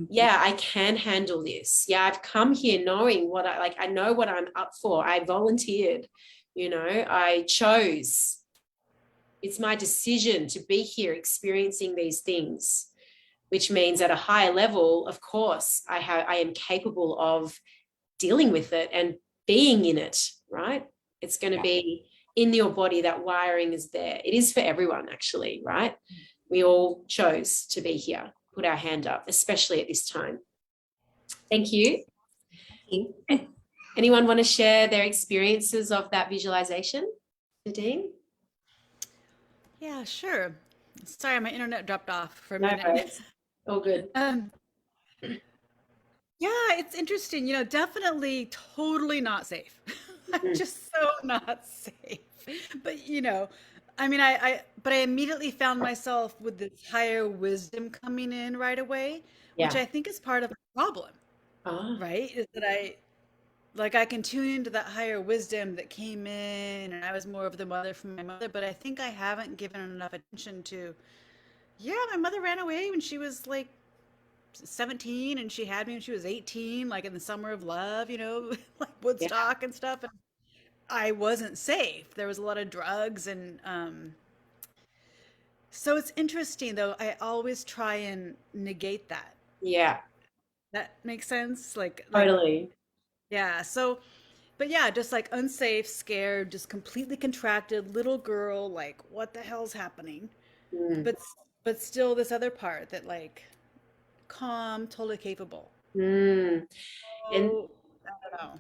Yeah, I can handle this. Yeah, I've come here knowing what I know what I'm up for. I volunteered, you know, I chose. It's my decision to be here experiencing these things, which means at a higher level, of course, I am capable of dealing with it and being in it, right? It's going to be in your body. That wiring is there. It is for everyone, actually, right? We all chose to be here. Put our hand up, especially at this time. Thank you. Anyone want to share their experiences of that visualization? Nadine? Yeah, sure. Sorry, my internet dropped off for a minute. All good. Yeah, it's interesting. You know, definitely totally not safe. I'm just so not safe. But, you know, I mean, I immediately found myself with this higher wisdom coming in right away, which I think is part of the problem, right? Is that I can tune into that higher wisdom that came in, and I was more of the mother from my mother, but I think I haven't given enough attention to, my mother ran away when she was like 17 and she had me when she was 18, like in the summer of love, you know, like Woodstock and stuff. And I wasn't safe. There was a lot of drugs and so it's interesting though. I always try and negate that. Yeah. That makes sense. Like totally. Yeah. So, but yeah, just like unsafe, scared, just completely contracted little girl. Like, what the hell's happening? But still, this other part that like calm, totally capable. And I don't know.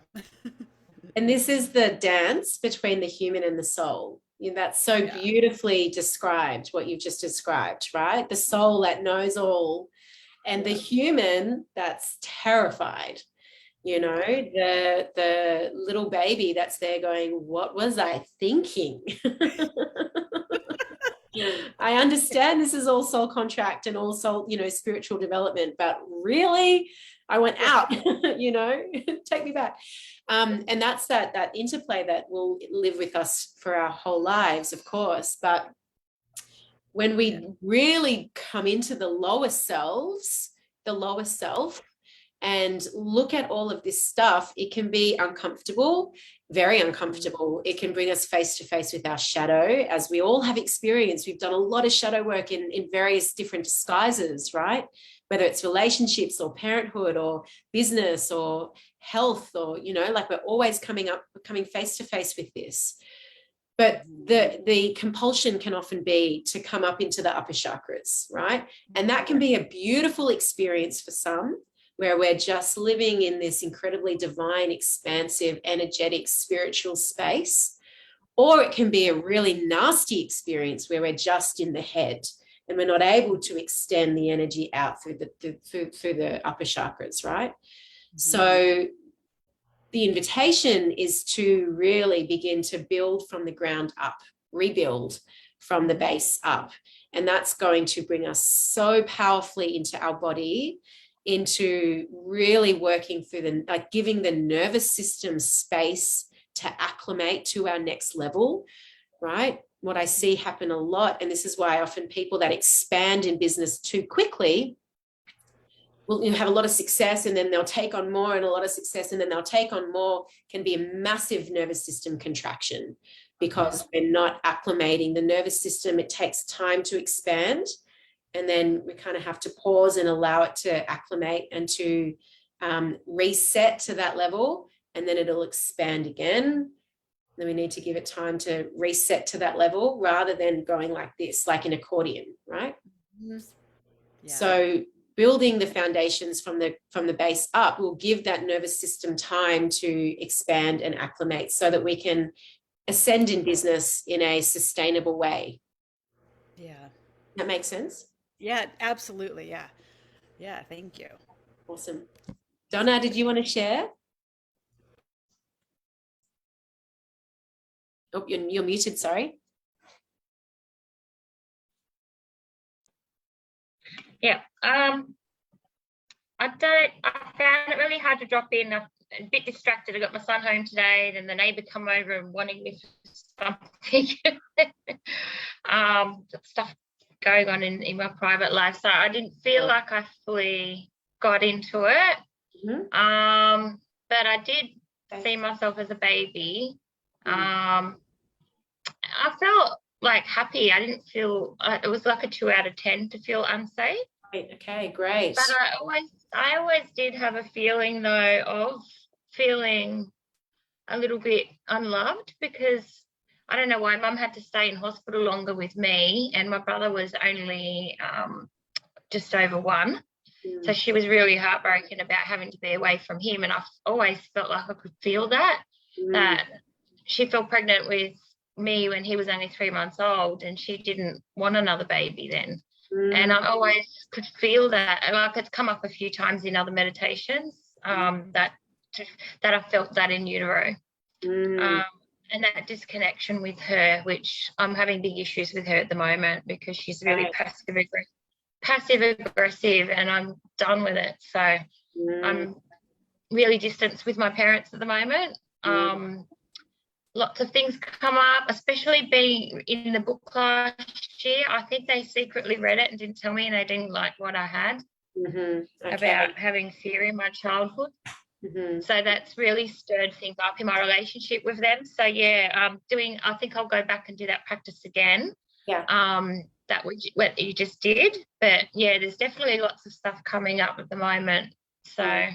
And this is the dance between the human and the soul. That's so beautifully described, what you've just described, right? The soul that knows all, and the human that's terrified. You know, the little baby that's there going, what was I thinking? I understand this is all soul contract and all soul, you know, spiritual development, but really, I went out, you know, take me back. And that's that interplay that will live with us for our whole lives, of course. But when we really come into the lower self, and look at all of this stuff, it can be uncomfortable, very uncomfortable. It can bring us face to face with our shadow, as we all have experienced. We've done a lot of shadow work in various different disguises, right? Whether it's relationships or parenthood or business or health, or, you know, like we're always coming face to face with this. But the compulsion can often be to come up into the upper chakras, right? And that can be a beautiful experience for some, where we're just living in this incredibly divine, expansive, energetic, spiritual space. Or it can be a really nasty experience where we're just in the head and we're not able to extend the energy out through the upper chakras, right? So the invitation is to really begin to build from the ground up, rebuild from the base up. And that's going to bring us so powerfully into our body into really working through like giving the nervous system space to acclimate to our next level, right? What I see happen a lot, and this is why often people that expand in business too quickly will have a lot of success, and then they'll take on more, and a lot of success, and then they'll take on more, can be a massive nervous system contraction because we're not acclimating the nervous system. It takes time to expand, and then we kind of have to pause and allow it to acclimate and to reset to that level, and then it'll expand again. Then we need to give it time to reset to that level rather than going like this, like an accordion, right? Yeah. So building the foundations from the base up will give that nervous system time to expand and acclimate so that we can ascend in business in a sustainable way. Yeah. That makes sense? Yeah, absolutely. Yeah. Yeah. Thank you. Awesome. Donna, did you want to share? Oh, you're muted, sorry. Yeah. I found it really hard to drop in. I'm a bit distracted. I got my son home today, and the neighbour come over and wanting me for something. Stuff going on in my private life. So I didn't feel like I fully got into it. Mm-hmm. But I did see myself as a baby. I felt like happy. I didn't feel it was like a 2 out of 10 to feel unsafe. Okay, great. But I always did have a feeling though of feeling a little bit unloved, because I don't know why Mum had to stay in hospital longer with me, and my brother was only just over 1. So she was really heartbroken about having to be away from him, and I've always felt like I could feel that she fell pregnant with me when he was only 3 months old, and she didn't want another baby then. And I always could feel that, and like it's come up a few times in other meditations that I felt that in utero. And that disconnection with her, which I'm having big issues with her at the moment because she's really passive aggressive, and I'm done with it. So I'm really distanced with my parents at the moment. Lots of things come up, especially being in the book last year. I think they secretly read it and didn't tell me, and they didn't like what I had about having fear in my childhood. So that's really stirred things up in my relationship with them. So yeah, I think I'll go back and do that practice again. That what you just did. But yeah, there's definitely lots of stuff coming up at the moment. So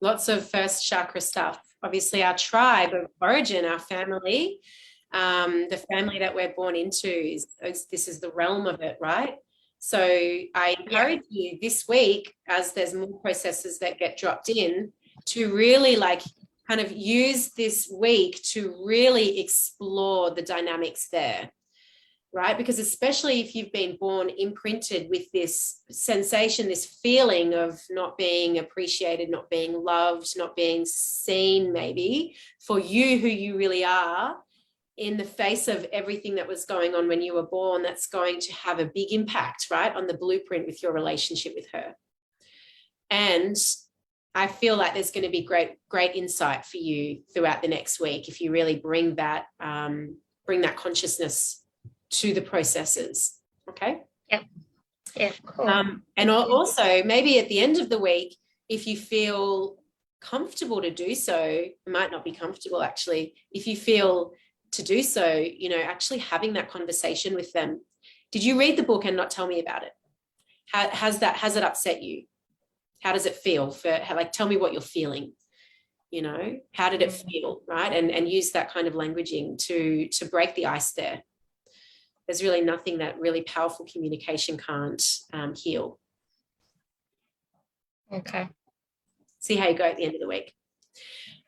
lots of first chakra stuff. Obviously our tribe of origin, our family, the family that we're born into this is the realm of it, right? So I encourage you this week, as there's more processes that get dropped in, to really like kind of use this week to really explore the dynamics there, right? Because especially if you've been born imprinted with this sensation, this feeling of not being appreciated, not being loved, not being seen, maybe for you, who you really are, in the face of everything that was going on when you were born, that's going to have a big impact, right, on the blueprint with your relationship with her. And I feel like there's going to be great insight for you throughout the next week if you really bring that consciousness to the processes. Okay. Yeah. Cool. And also maybe at the end of the week, if you feel comfortable to do so, it might not be comfortable actually. If you feel to do so, actually having that conversation with them. Did you read the book and not tell me about it? Has it upset you? How does it feel? Tell me what you're feeling. How did it feel, right? And use that kind of languaging to break the ice there. There's really nothing that really powerful communication can't heal. Okay. See how you go at the end of the week.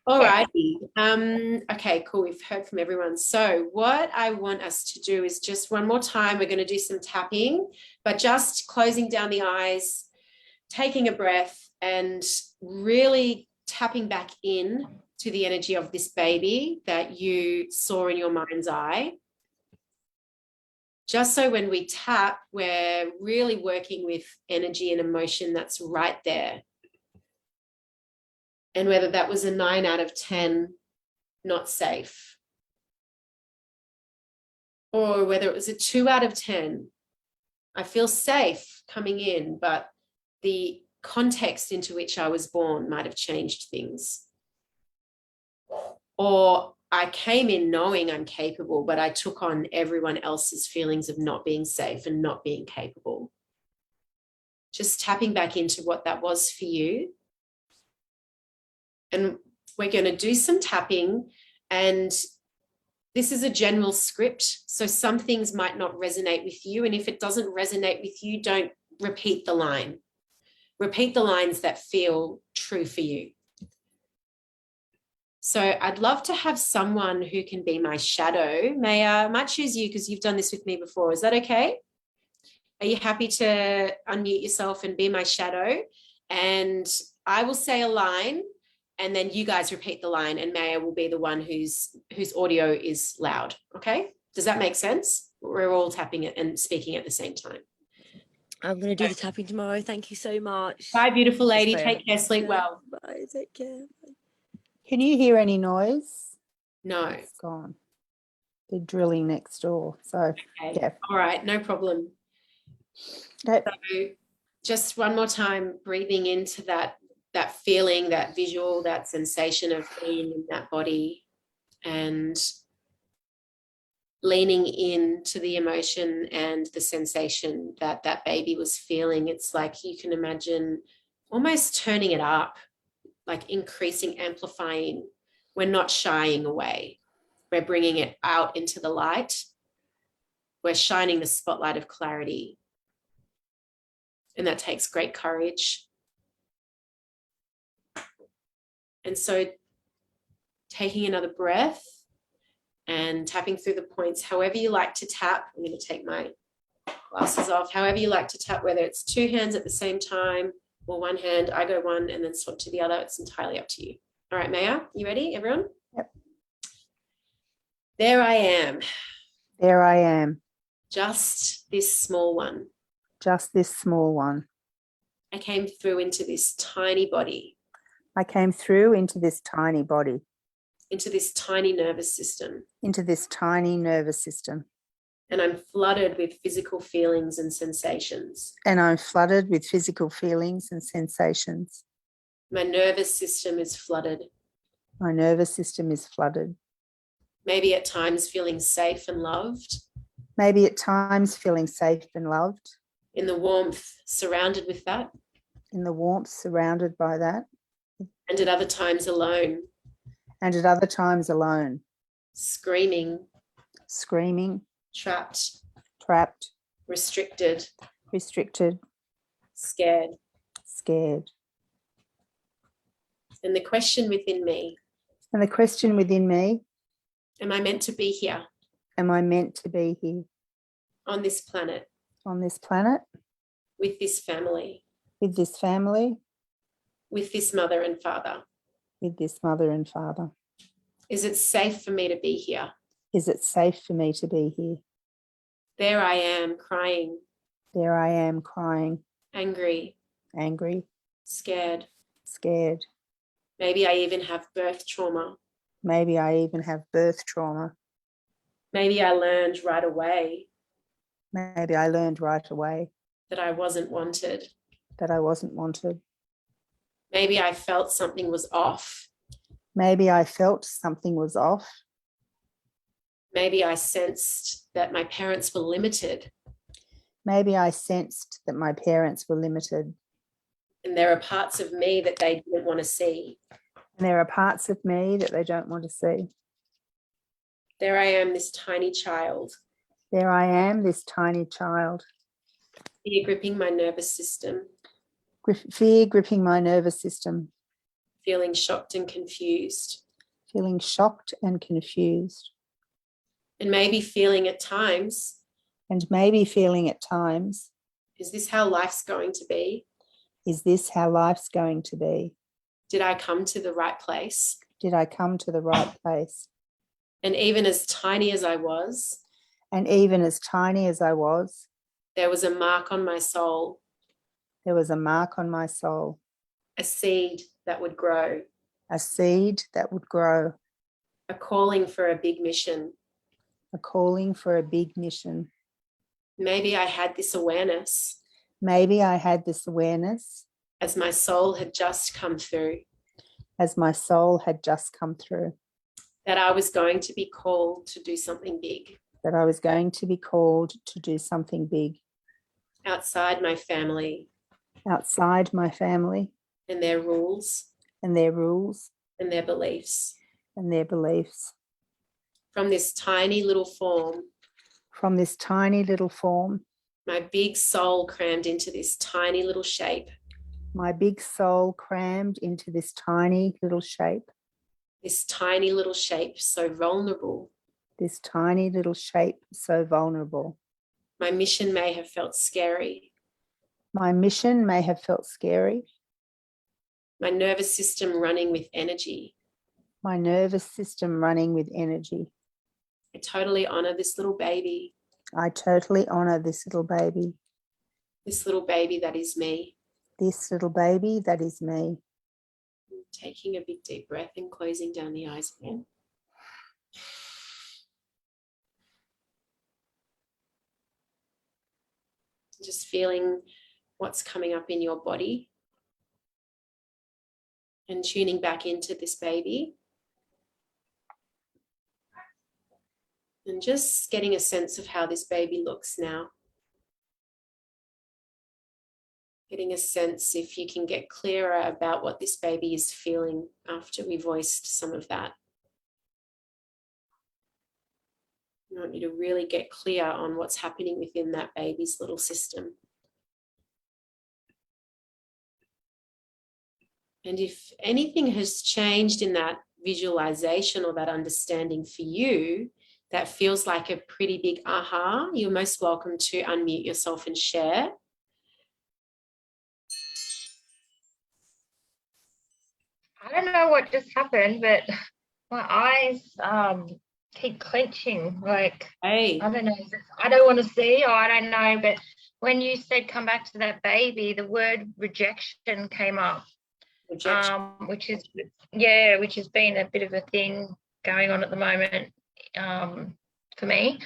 All righty. Okay, cool. We've heard from everyone. So what I want us to do is just one more time, we're going to do some tapping, but just closing down the eyes, taking a breath, and really tapping back in to the energy of this baby that you saw in your mind's eye. Just so when we tap, we're really working with energy and emotion that's right there, and whether that was a 9 out of 10, not safe, or whether it was a 2 out of 10, I feel safe coming in, but the context into which I was born might have changed things. Or I came in knowing I'm capable, but I took on everyone else's feelings of not being safe and not being capable. Just tapping back into what that was for you. And we're going to do some tapping, and this is a general script. So some things might not resonate with you. And if it doesn't resonate with you, don't repeat the line. Repeat the lines that feel true for you. So I'd love to have someone who can be my shadow. I might choose you because you've done this with me before. Is that okay? Are you happy to unmute yourself and be my shadow? And I will say a line, and then you guys repeat the line, and Maya will be the one whose audio is loud. Okay? Does that make sense? We're all tapping it and speaking at the same time. I'm going to do the tapping tomorrow. Thank you so much. Bye, beautiful lady. Yes, Take care. Sleep well. Bye. Take care. Can you hear any noise? No. It's gone. They're drilling next door. So, Okay. yeah. All right. No problem. Okay. So just one more time, breathing into that feeling, that visual, that sensation of being in that body, and leaning into the emotion and the sensation that that baby was feeling. It's like you can imagine almost turning it up, like increasing, amplifying. We're not shying away. We're bringing it out into the light. We're shining the spotlight of clarity. And that takes great courage. And so taking another breath and tapping through the points, however you like to tap. I'm going to take my glasses off. However you like to tap, whether it's 2 hands at the same time or 1 hand, I go 1 and then swap to the other. It's entirely up to you. All right, Maya, you ready, everyone? Yep. There I am. There I am. Just this small one. Just this small one. I came through into this tiny body, I came through into this tiny body, into this tiny nervous system, into this tiny nervous system, and I'm flooded with physical feelings and sensations. and I'm flooded with physical feelings and sensations. My nervous system is flooded, My nervous system is flooded, maybe at times feeling safe and loved, maybe at times feeling safe and loved, in the warmth surrounded with that, in the warmth surrounded by that, and at other times alone, and at other times alone, screaming, screaming, trapped, trapped, restricted, restricted, scared. scared. And the question within me, And the question within me, am I meant to be here am I meant to be here on this planet on this planet with this family, with this family, with this mother and father? with this mother and father? Is it safe for me to be here? Is it safe for me to be here? There I am crying, There I am crying, angry, angry, scared. scared. Maybe I even have birth trauma. Maybe I even have birth trauma. Maybe I learned right away Maybe I learned right away that I wasn't wanted. that I wasn't wanted. Maybe I felt something was off. Maybe I felt something was off. Maybe I sensed that my parents were limited, Maybe I sensed that my parents were limited. and there are parts of me that they didn't want to see. And there are parts of me that they don't want to see. There I am, this tiny child, There I am, this tiny child, fear gripping my nervous system, fear gripping my nervous system, feeling shocked and confused, feeling shocked and confused, and maybe feeling at times, and maybe feeling at times, is this how life's going to be? is this how life's going to be? Did I come to the right place? Did I come to the right place? And even as tiny as I was, And even as tiny as I was, there was a mark on my soul, there was a mark on my soul, a seed that would grow, a seed that would grow, a calling for a big mission. a calling for a big mission. Maybe I had this awareness Maybe I had this awareness as my soul had just come through, as my soul had just come through, that I was going to be called to do something big that I was going to be called to do something big outside my family outside my family and their rules and their rules and their beliefs. and their beliefs. From this tiny little form, From this tiny little form, my big soul crammed into this tiny little shape, my big soul crammed into this tiny little shape, so vulnerable. this tiny little shape so vulnerable. My mission may have felt scary. My mission may have felt scary. My nervous system running with energy. My nervous system running with energy. I totally honor this little baby I totally honor this little baby that is me. this little baby that is me. Taking a big deep breath and closing down the eyes again. Just feeling what's coming up in your body and tuning back into this baby. And just getting a sense of how this baby looks now. Getting a sense if you can get clearer about what this baby is feeling after we voiced some of that. I want you to really get clear on what's happening within that baby's little system. And if anything has changed in that visualization or that understanding for you, that feels like a pretty big aha, you're most welcome to unmute yourself and share. I don't know what just happened, but my eyes keep clenching. Like, Hey, I don't know. I don't want to see, or I don't know. But when you said come back to that baby, the word rejection came up, rejection. which has been a bit of a thing going on at the moment for me.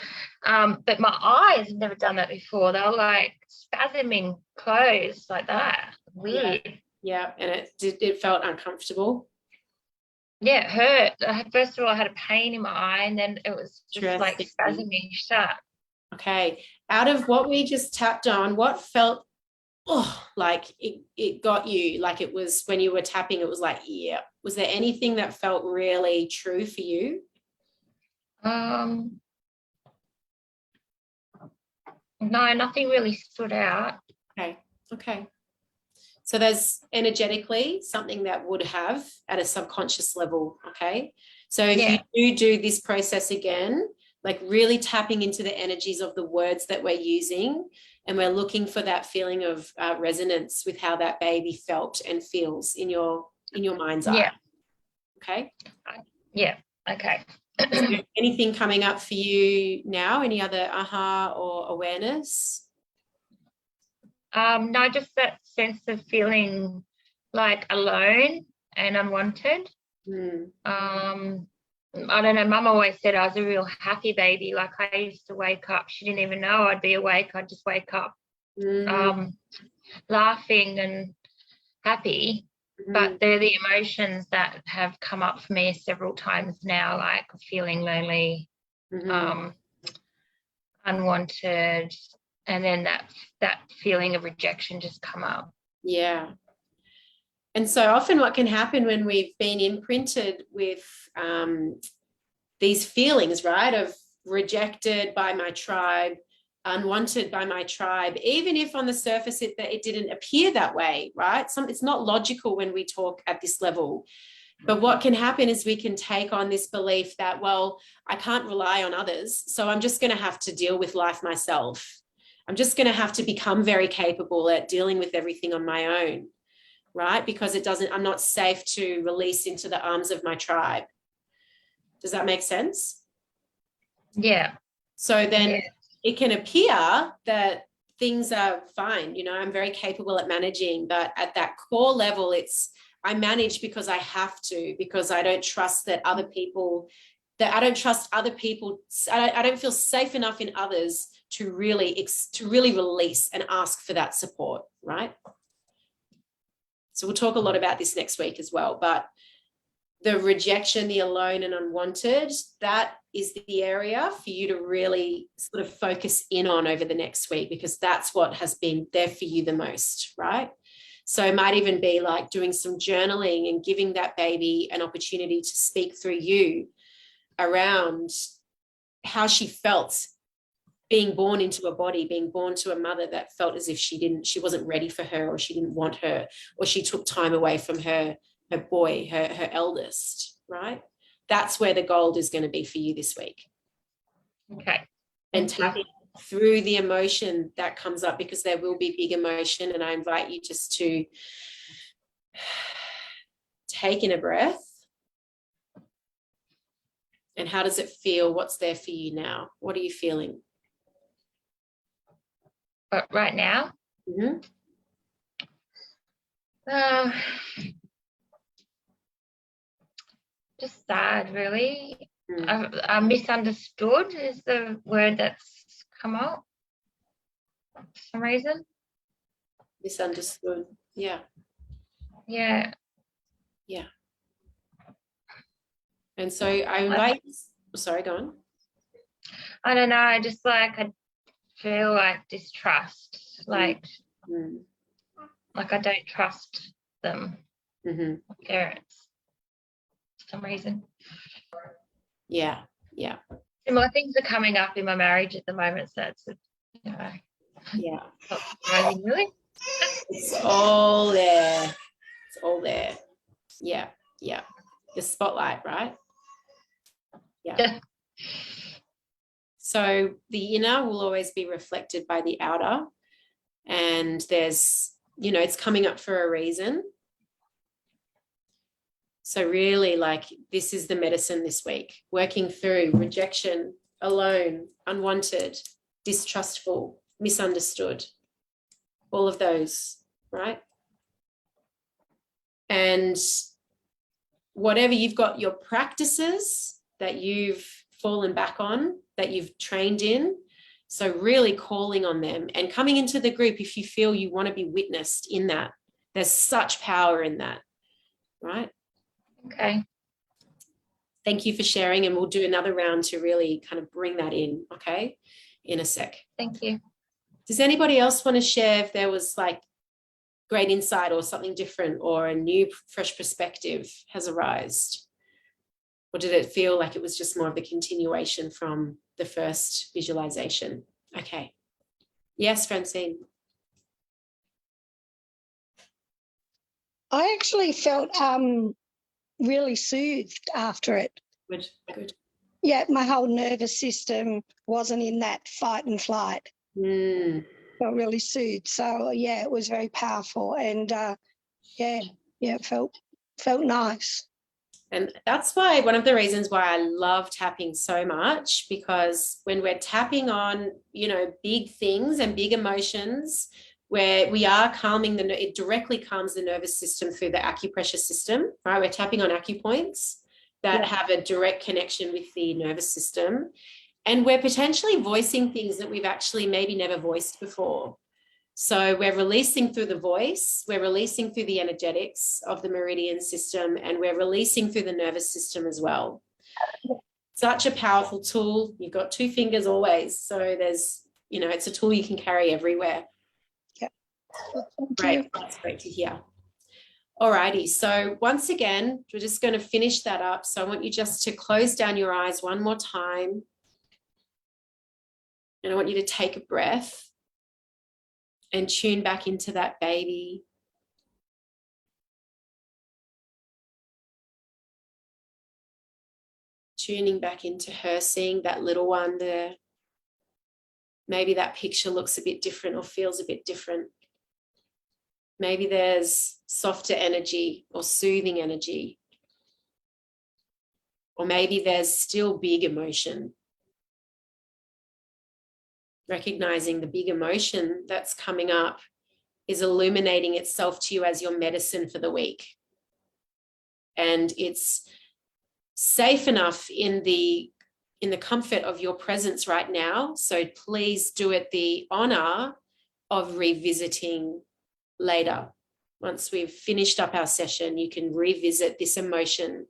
But my eyes have never done that before. They were like spasming closed like that. Weird. Yeah, and it felt uncomfortable. Yeah, it hurt. First of all, I had a pain in my eye, and then it was just like spasming shut. Okay, out of what we just tapped on, what felt like it got you, like it was when you were tapping, it was like, yeah. Was there anything that felt really true for you? No, nothing really stood out. Okay. So there's energetically something that would have at a subconscious level, okay? So if you do this process again, like really tapping into the energies of the words that we're using, and we're looking for that feeling of resonance with how that baby felt and feels in your mind's eye. Okay? Yeah, okay. Anything coming up for you now? Any other aha or awareness? No, just that sense of feeling like alone and unwanted. I don't know, Mum always said I was a real happy baby. Like I used to wake up, she didn't even know I'd be awake. I'd just wake up laughing and happy. But they're the emotions that have come up for me several times now, like feeling lonely, unwanted, and then that feeling of rejection just come up. Yeah. And so often what can happen when we've been imprinted with these feelings, right, of rejected by my tribe, unwanted by my tribe, even if on the surface it didn't appear that way, right? It's not logical when we talk at this level. But what can happen is we can take on this belief that, well, I can't rely on others, so I'm just going to have to deal with life myself. I'm just going to have to become very capable at dealing with everything on my own, right? Because I'm not safe to release into the arms of my tribe. Does that make sense? Yeah. So then it can appear that things are fine. I'm very capable at managing, but at that core level, it's I manage because I have to, because I don't trust that other people, I don't feel safe enough in others to really release and ask for that support, right? So we'll talk a lot about this next week as well, but the rejection, the alone and unwanted, that is the area for you to really sort of focus in on over the next week, because that's what has been there for you the most, right? So it might even be like doing some journaling and giving that baby an opportunity to speak through you around how she felt being born into a body, being born to a mother that felt as if she wasn't ready for her, or she didn't want her, or she took time away from her boy, her eldest, right? That's where the gold is going to be for you this week. Okay. And tapping through the emotion that comes up, because there will be big emotion, and I invite you just to take in a breath. And how does it feel? What's there for you now? What are you feeling? But right now, Mm-hmm. just sad, really. Mm. I misunderstood is the word that's come up for some reason. Misunderstood. Yeah. Yeah. Yeah. And so I invite, sorry, go on. I don't know. I just like, I feel like distrust, like I don't trust them, Mm-hmm. parents, for some reason. Yeah. Yeah. Similar things are coming up in my marriage at the moment, so it's, you know, Yeah. not surprising, really. It's all there. It's all there. Yeah. Yeah. The spotlight, right? Yeah. So the inner will always be reflected by the outer, and there's, you know, it's coming up for a reason. So really, like, this is the medicine this week, working through rejection, alone, unwanted, distrustful, misunderstood, all of those, right? And whatever you've got, your practices that you've fallen back on, that you've trained in, so really calling on them and coming into the group if you feel you want to be witnessed in that. There's such power in that, right? Okay. Thank you for sharing, and we'll do another round to really kind of bring that in, okay, in a sec. Thank you. Does anybody else want to share if there was like great insight or something different, or a new fresh perspective has arisen? Or did it feel like it was just more of the continuation from the first visualization? Okay. Yes, Francine. I actually felt really soothed after it. Good, good. Yeah, my whole nervous system wasn't in that fight and flight. Felt really soothed. So yeah, it was very powerful, and it felt nice. And that's why, one of the reasons why I love tapping so much, because when we're tapping on, you know, big things and big emotions, where we are calming it directly calms the nervous system through the acupressure system, right? We're tapping on acupoints that have a direct connection with the nervous system. And we're potentially voicing things that we've actually maybe never voiced before. So we're releasing through the voice, we're releasing through the energetics of the meridian system, and we're releasing through the nervous system as well. Such a powerful tool. You've got two fingers always. So there's, you know, it's a tool you can carry everywhere. Yeah. Great. That's great to hear. All righty. So once again, we're just going to finish that up. So I want you just to close down your eyes one more time. And I want you to take a breath and tune back into that baby. Tuning back into her, seeing that little one there. Maybe that picture looks a bit different or feels a bit different. Maybe there's softer energy or soothing energy. Or maybe there's still big emotion. Recognizing the big emotion that's coming up is illuminating itself to you as your medicine for the week. and it's safe enough in the comfort of your presence right now. So please do it the honor of revisiting later. Once we've finished up our session, you can revisit this emotion.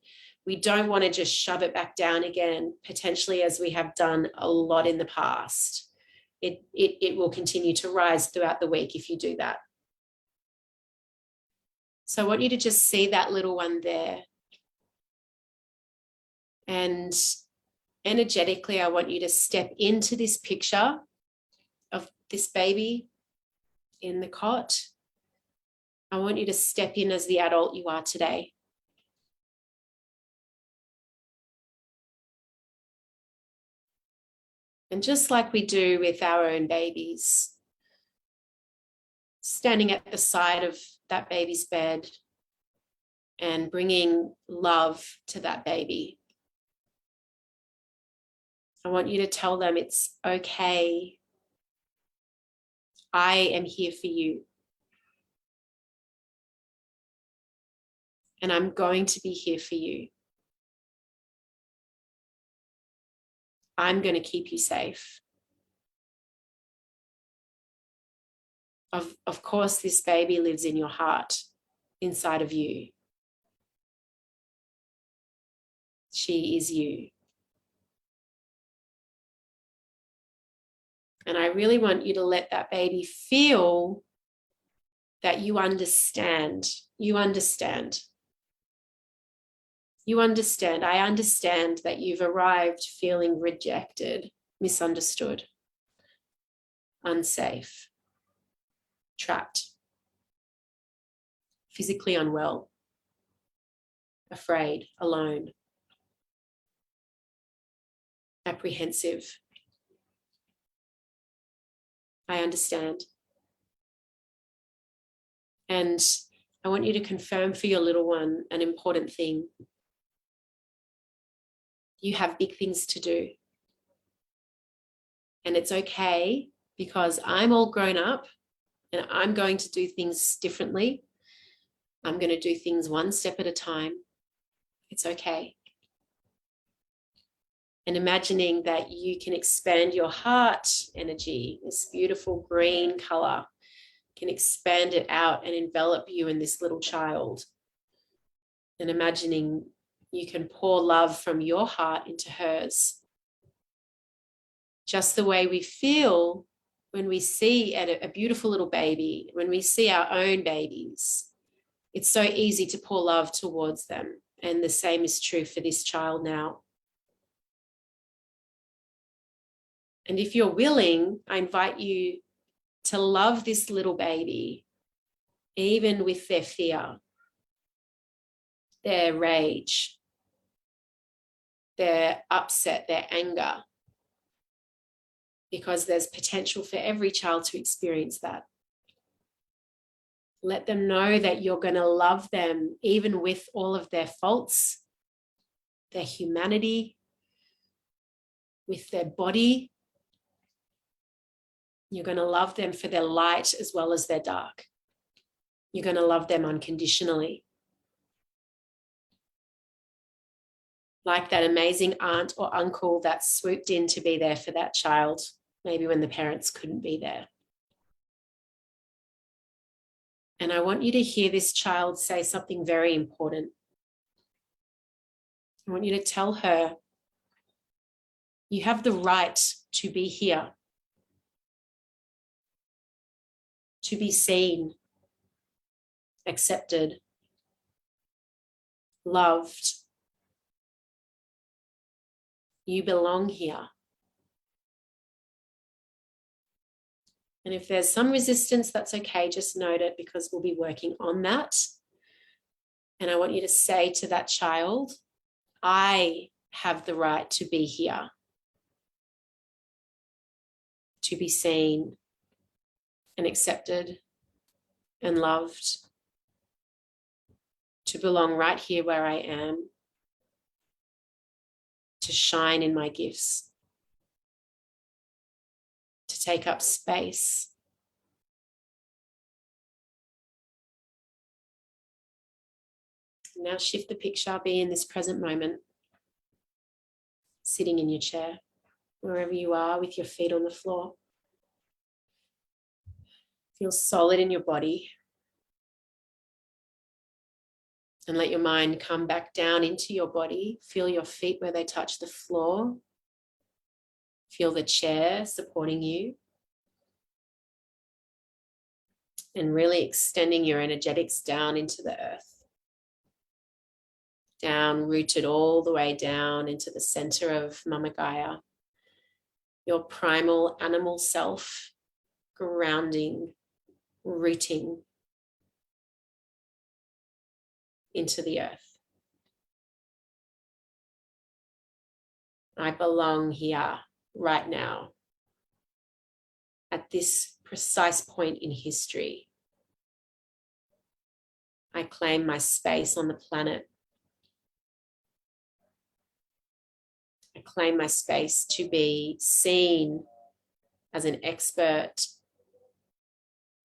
We don't want to just shove it back down again, potentially, as we have done a lot in the past. It will continue to rise throughout the week if you do that. So I want you to just see that little one there. And energetically, I want you to step into this picture of this baby in the cot. I want you to step in as the adult you are today. And just like we do with our own babies, standing at the side of that baby's bed and bringing love to that baby. I want you to tell them it's okay. I am here for you. And I'm going to be here for you. I'm going to keep you safe. Of course, this baby lives in your heart, inside of you. She is you. And I really want you to let that baby feel that you understand. You understand. You understand. I understand that you've arrived feeling rejected, misunderstood, unsafe, trapped, physically unwell, afraid, alone, apprehensive. I understand. And I want you to confirm for your little one an important thing. You have big things to do. And it's okay, because I'm all grown up and I'm going to do things differently. I'm going to do things one step at a time. It's okay. And imagining that you can expand your heart energy, this beautiful green color, can expand it out and envelop you in this little child. And imagining you can pour love from your heart into hers. Just the way we feel when we see a beautiful little baby, when we see our own babies, it's so easy to pour love towards them. And the same is true for this child now. And if you're willing, I invite you to love this little baby, even with their fear, their rage, their upset, their anger, because there's potential for every child to experience that. Let them know that you're going to love them, even with all of their faults, their humanity, with their body. You're going to love them for their light as well as their dark. You're going to love them unconditionally. Like that amazing aunt or uncle that swooped in to be there for that child, maybe when the parents couldn't be there. And I want you to hear this child say something very important. I want you to tell her, you have the right to be here, to be seen, accepted, loved. You belong here. And if there's some resistance, that's okay. Just note it, because we'll be working on that. And I want you to say to that child, I have the right to be here, to be seen and accepted and loved, to belong right here where I am, to shine in my gifts, to take up space. Now shift the picture, be in this present moment, sitting in your chair, wherever you are with your feet on the floor. Feel solid in your body. And let your mind come back down into your body. Feel your feet where they touch the floor. Feel the chair supporting you. And really extending your energetics down into the earth. Down, rooted all the way down into the center of Mama Gaia. Your primal animal self, grounding, rooting into the earth. I belong here right now at this precise point in history. I claim my space on the planet. I claim my space to be seen as an expert,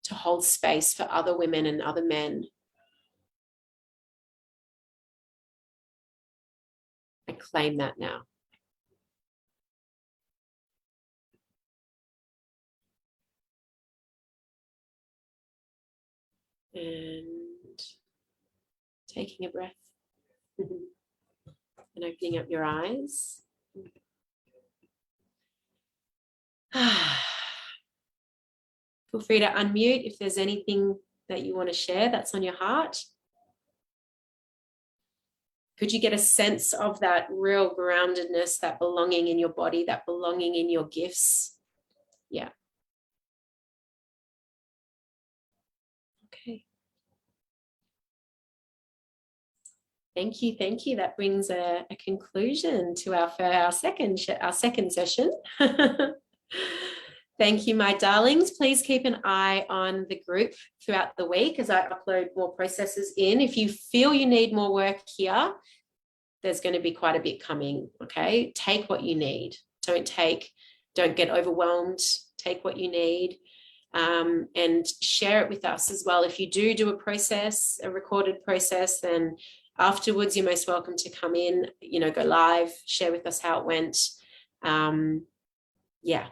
to hold space for other women and other men. I claim that now. And taking a breath and opening up your eyes. Feel free to unmute if there's anything that you want to share that's on your heart. Could you get a sense of that real groundedness, that belonging in your body, that belonging in your gifts? Yeah. Okay. Thank you, thank you. That brings a conclusion to our second session. Thank you, my darlings. Please keep an eye on the group throughout the week as I upload more processes in. If you feel you need more work here, there's going to be quite a bit coming, okay? Take what you need. Don't get overwhelmed. Take what you need and share it with us as well. If you do a process, a recorded process, then afterwards you're most welcome to come in, go live, share with us how it went. Yeah.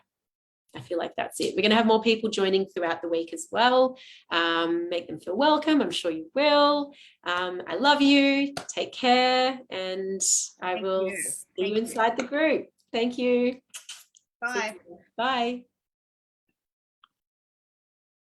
I feel like that's it. We're going to have more people joining throughout the week as well. Make them feel welcome. I'm sure you will. I love you. Take care. And I will see you inside the group. Thank you. Bye. Bye.